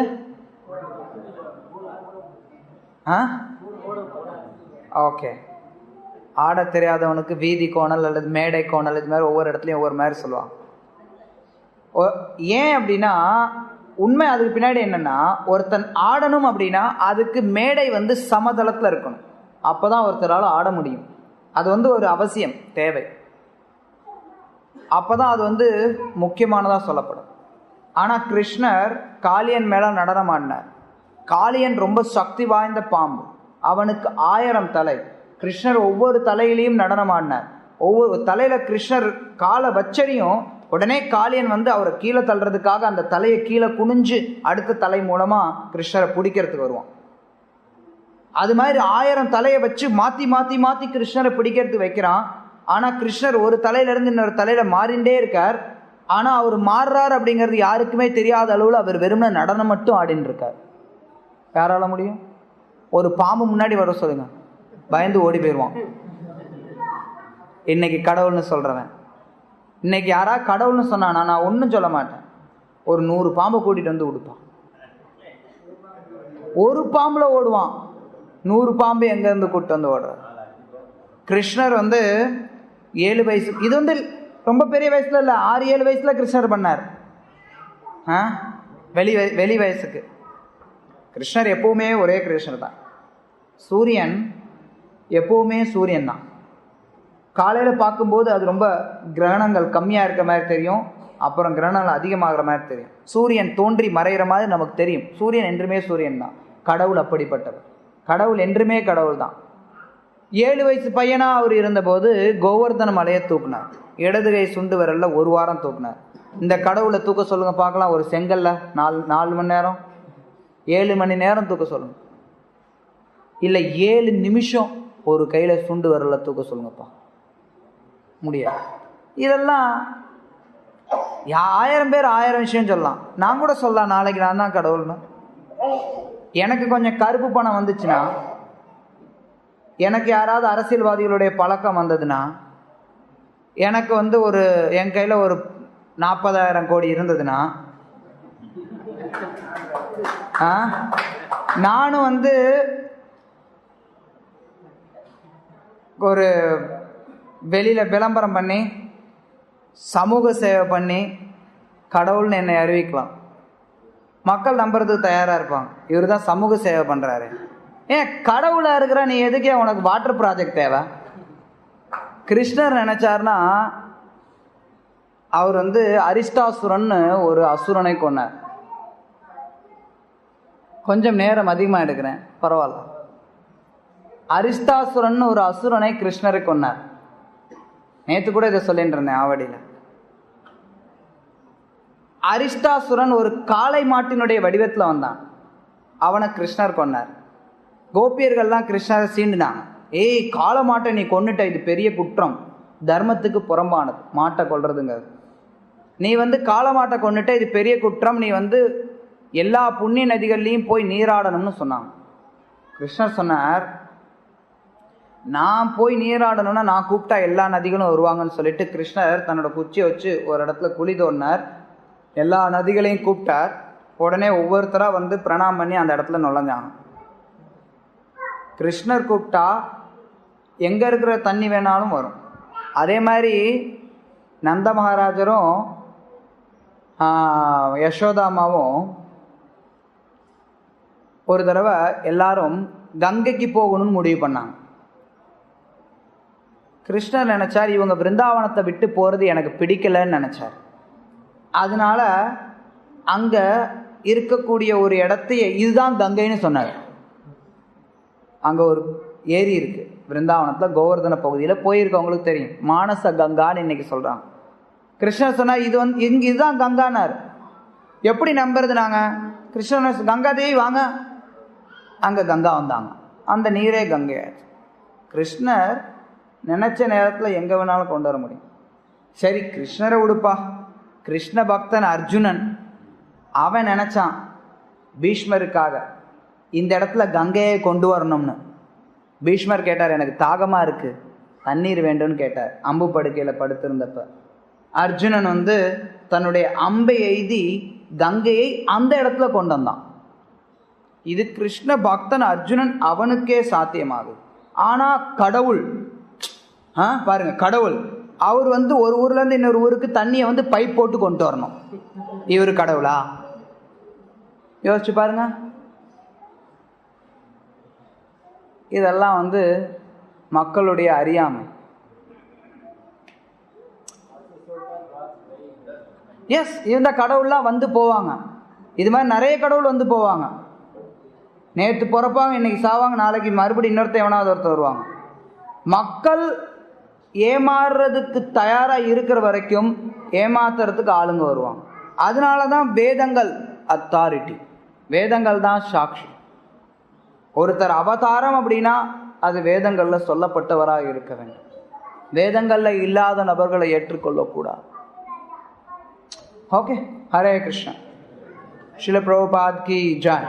ஓகே, ஆட தெரியாதவனுக்கு வீதி கோணல் அல்லது மேடை கோணல், இது மாதிரி ஒவ்வொரு இடத்துலையும் ஒவ்வொரு மாதிரி சொல்லுவாங்க. ஏன் அப்படின்னா, உண்மை அதுக்கு பின்னாடி என்னன்னா, ஒருத்தன் ஆடணும் அப்படின்னா அதுக்கு மேடை சமதளத்தில் இருக்கணும். அப்பதான் ஒருத்தரால் ஆட முடியும். அது ஒரு அவசியம், தேவை. அப்பதான் அது முக்கியமானதா சொல்லப்படும். ஆனா கிருஷ்ணர் காளியன் மேல நடனம் ஆடினார். காளியன் ரொம்ப சக்தி வாய்ந்த பாம்பு. அவனுக்கு 1000 தலை. கிருஷ்ணர் ஒவ்வொரு தலையிலையும் நடனம் ஆடினார். ஒவ்வொரு தலையில கிருஷ்ணர் காலை வச்சரியும் உடனே காளியன் அவரை கீழே தள்ளுறதுக்காக அந்த தலையை கீழே குனிஞ்சு அடுத்த தலை மூலமா கிருஷ்ணரை பிடிக்கிறதுக்கு வருவான். அது மாதிரி 1000 தலையை வச்சு மாத்தி மாத்தி மாத்தி கிருஷ்ணரை பிடிக்கிறதுக்கு வைக்கிறான். ஆனா கிருஷ்ணர் ஒரு தலையில இருந்து இன்னொரு தலையில மாறிண்டே இருக்கார். ஆனா அவர் மாறுறார் அப்படிங்கிறது யாருக்குமே தெரியாத அளவுல அவர் வெறும்ன நடனம் மட்டும் ஆடின்னு இருக்கார். யாரால முடியும்? ஒரு பாம்பு முன்னாடி வர சொல்லுங்க, பயந்து ஓடி போயிடுவான். இன்னைக்கு கடவுள்னு சொல்றவன், இன்னைக்கு யாரா கடவுள்னு சொன்னானா நான் ஒன்றும் சொல்ல மாட்டேன். ஒரு 100 பாம்பை கூட்டிட்டு வந்து விடுப்பான். ஒரு பாம்புல ஓடுவான். 100 பாம்பு எங்க இருந்து கூட்டிட்டு வந்து ஓடுற? கிருஷ்ணர் 7 வயசு, இது ரொம்ப பெரிய வயசுல இல்ல, 6-7 வயசுல கிருஷ்ணர் பண்ணார். வெளி வயசுக்கு. கிருஷ்ணர் எப்பவுமே ஒரே கிருஷ்ணர் தான். சூரியன் எப்பவுமே சூரியன் தான். காலையில பார்க்கும்போது அது ரொம்ப கிரகணங்கள் கம்மியா இருக்க மாதிரி தெரியும், அப்புறம் கிரகணங்கள் அதிகமாகிற மாதிரி தெரியும். சூரியன் தோன்றி மறைகிற மாதிரி நமக்கு தெரியும். சூரியன் என்றுமே சூரியன் தான். கடவுள் அப்படிப்பட்டவர். கடவுள் என்றுமே கடவுள் தான். 7 வயசு பையனா அவர் இருந்தபோது கோவர்தன மலையை தூக்குனார். இடது கை சுண்டு விரல்ல 1 வாரம் தூக்குனார். இந்த கடவுளை தூக்க சொல்லுங்க பார்க்கலாம். ஒரு செங்கல்ல 4 மணி நேரம், 7 மணி நேரம் தூக்க சொல்லுங்க. இல்ல 7 நிமிஷம் ஒரு கையில சுண்டு விரல்ல தூக்க சொல்லுங்கப்பா. முடியாது. இதெல்லாம் 1000 பேர் 1000 விஷயம் சொல்லலாம். நான் கூட சொல்லலாம் நாளைக்கு நான் தான் கடவுள்னு. எனக்கு கொஞ்சம் கருப்பு பணம் வந்துச்சுன்னா, எனக்கு யாராவது அரசியல்வாதிகளுடைய பழக்கம் வந்ததுன்னா, எனக்கு என் கையில ஒரு 40,000 கோடி இருந்ததுன்னா, நானும் ஒரு வெளியில விளம்பரம் பண்ணி சமூக சேவை பண்ணி கடவுள்னு என்னை அறிவிக்கலாம். மக்கள் நம்புறதுக்கு தயாரா இருப்பாங்க. இவர் தான் சமூக சேவை பண்றாரு. ஏன் கடவுளா இருக்கிற நீ எதுக்கே உனக்கு வாட்டர் ப்ராஜெக்ட் தேவை? கிருஷ்ணர் நினைச்சார்னா, அவர் அரிஷ்டாசுரன் ஒரு அசுரனை கொன்னார். கொஞ்சம் நேரம் அதிகமா எடுக்கிறேன், பரவாயில்ல. அரிஷ்டாசுரன் ஒரு அசுரனை கிருஷ்ணரை கொன்னார். நேத்து கூட இதை சொல்லிட்டு இருந்தேன் ஆவடியில. அரிஷ்டாசுரன் ஒரு காளை மாட்டினுடைய வடிவத்தில் வந்தான். அவனை கிருஷ்ணர் கொன்னார். கோபியர்கள்லாம் கிருஷ்ணரை சீண்டுனாங்க. ஏய், காளை மாட்டை நீ கொன்னுட்ட, இது பெரிய குற்றம், தர்மத்துக்கு புறம்பானது மாட்டை கொல்றதுங்கிறது. நீ காளமாட்டை கொண்டுட்டு இது பெரிய குற்றம், நீ எல்லா புண்ணிய நதிகள்லையும் போய் நீராடணும்னு சொன்னாங்க. கிருஷ்ணர் சொன்னார், நான் போய் நீராடணும்னா நான் கூப்பிட்டா எல்லா நதிகளும் வருவாங்கன்னு சொல்லிட்டு கிருஷ்ணர் தன்னோட குச்சியை வச்சு ஒரு இடத்துல குழி தோண்டினார். எல்லா நதிகளையும் கூப்பிட்டார். உடனே ஒவ்வொருத்தராக பிரணாம் பண்ணி அந்த இடத்துல நுழைஞ்சாங்க. கிருஷ்ணர் கூப்பிட்டா எங்கே இருக்கிற தண்ணி வேணாலும் வரும். அதே மாதிரி நந்த மகாராஜரும் யசோதாமாவும் ஒரு தடவை எல்லாரும் கங்கைக்கு போகணும்னு முடிவு பண்ணாங்க. கிருஷ்ணர் நினச்சார், இவங்க பிருந்தாவனத்தை விட்டு போகிறது எனக்கு பிடிக்கலன்னு நினச்சார். அதனால அங்கே இருக்கக்கூடிய ஒரு இடத்தையே இதுதான் கங்கைன்னு சொன்னார். அங்கே ஒரு ஏரி இருக்குது பிருந்தாவனத்தில், கோவர்தன பகுதியில். போயிருக்கவங்களுக்கு தெரியும், மானச கங்கான்னு இன்னைக்கு சொல்கிறாங்க. கிருஷ்ணர் சொன்னார், இது இங்கே இதுதான் கங்கானார். எப்படி நம்புறது நாங்கள்? கிருஷ்ணர் கங்காதேவி வாங்க, அங்கே கங்கா வந்தாங்க. அந்த நீரே கங்கையாச்சு. கிருஷ்ணர் நினச்ச நேரத்தில் எங்கே வேணாலும் கொண்டு வர முடியும். சரி, கிருஷ்ணரை உடுப்பா. கிருஷ்ண பக்தன் அர்ஜுனன், அவன் நினச்சான் பீஷ்மருக்காக இந்த இடத்துல கங்கையை கொண்டு வரணும்னு. பீஷ்மர் கேட்டார், எனக்கு தாகமாக இருக்குது, தண்ணீர் வேண்டும்னு கேட்டார். அம்பு படுக்கையில் படுத்திருந்தப்ப அர்ஜுனன் தன்னுடைய அம்பை எய்தி கங்கையை அந்த இடத்துல கொண்டு வந்தான். இது கிருஷ்ண பக்தன் அர்ஜுனன், அவனுக்கே சாத்தியமாகுது. ஆனால் கடவுள் பாருங்க, கடவுள் அவர் ஒரு ஊர்லேருந்து இன்னொரு ஊருக்கு தண்ணியை பைப் போட்டு கொண்டு வரணும். இவர் கடவுளா? யோசிச்சு பாருங்க. இதெல்லாம் மக்களுடைய அறியாமை. எஸ், இந்த கடவுள்லாம் போவாங்க. இது மாதிரி நிறைய கடவுள் போவாங்க. நேற்று பிறப்பாங்க, இன்னைக்கு சாவாங்க, நாளைக்கு மறுபடியும் இன்னொருத்த எவனாவது ஒருத்தர் வருவாங்க. மக்கள் ஏமாறுறதுக்கு தயாராக இருக்கிற வரைக்கும் ஏமாத்துறதுக்கு ஆளுங்க வருவாங்க. அதனால தான் வேதங்கள் அத்தாரிட்டி, வேதங்கள் தான் சாட்சி. ஒருத்தர் அவதாரம் அப்படின்னா அது வேதங்களில் சொல்லப்பட்டவராக இருக்க வேண்டும். வேதங்களில் இல்லாத நபர்களை ஏற்றுக்கொள்ளக்கூடாது. ஓகே, ஹரே கிருஷ்ணா. ஸ்ரீல பிரபுபாத் கி ஜெய்.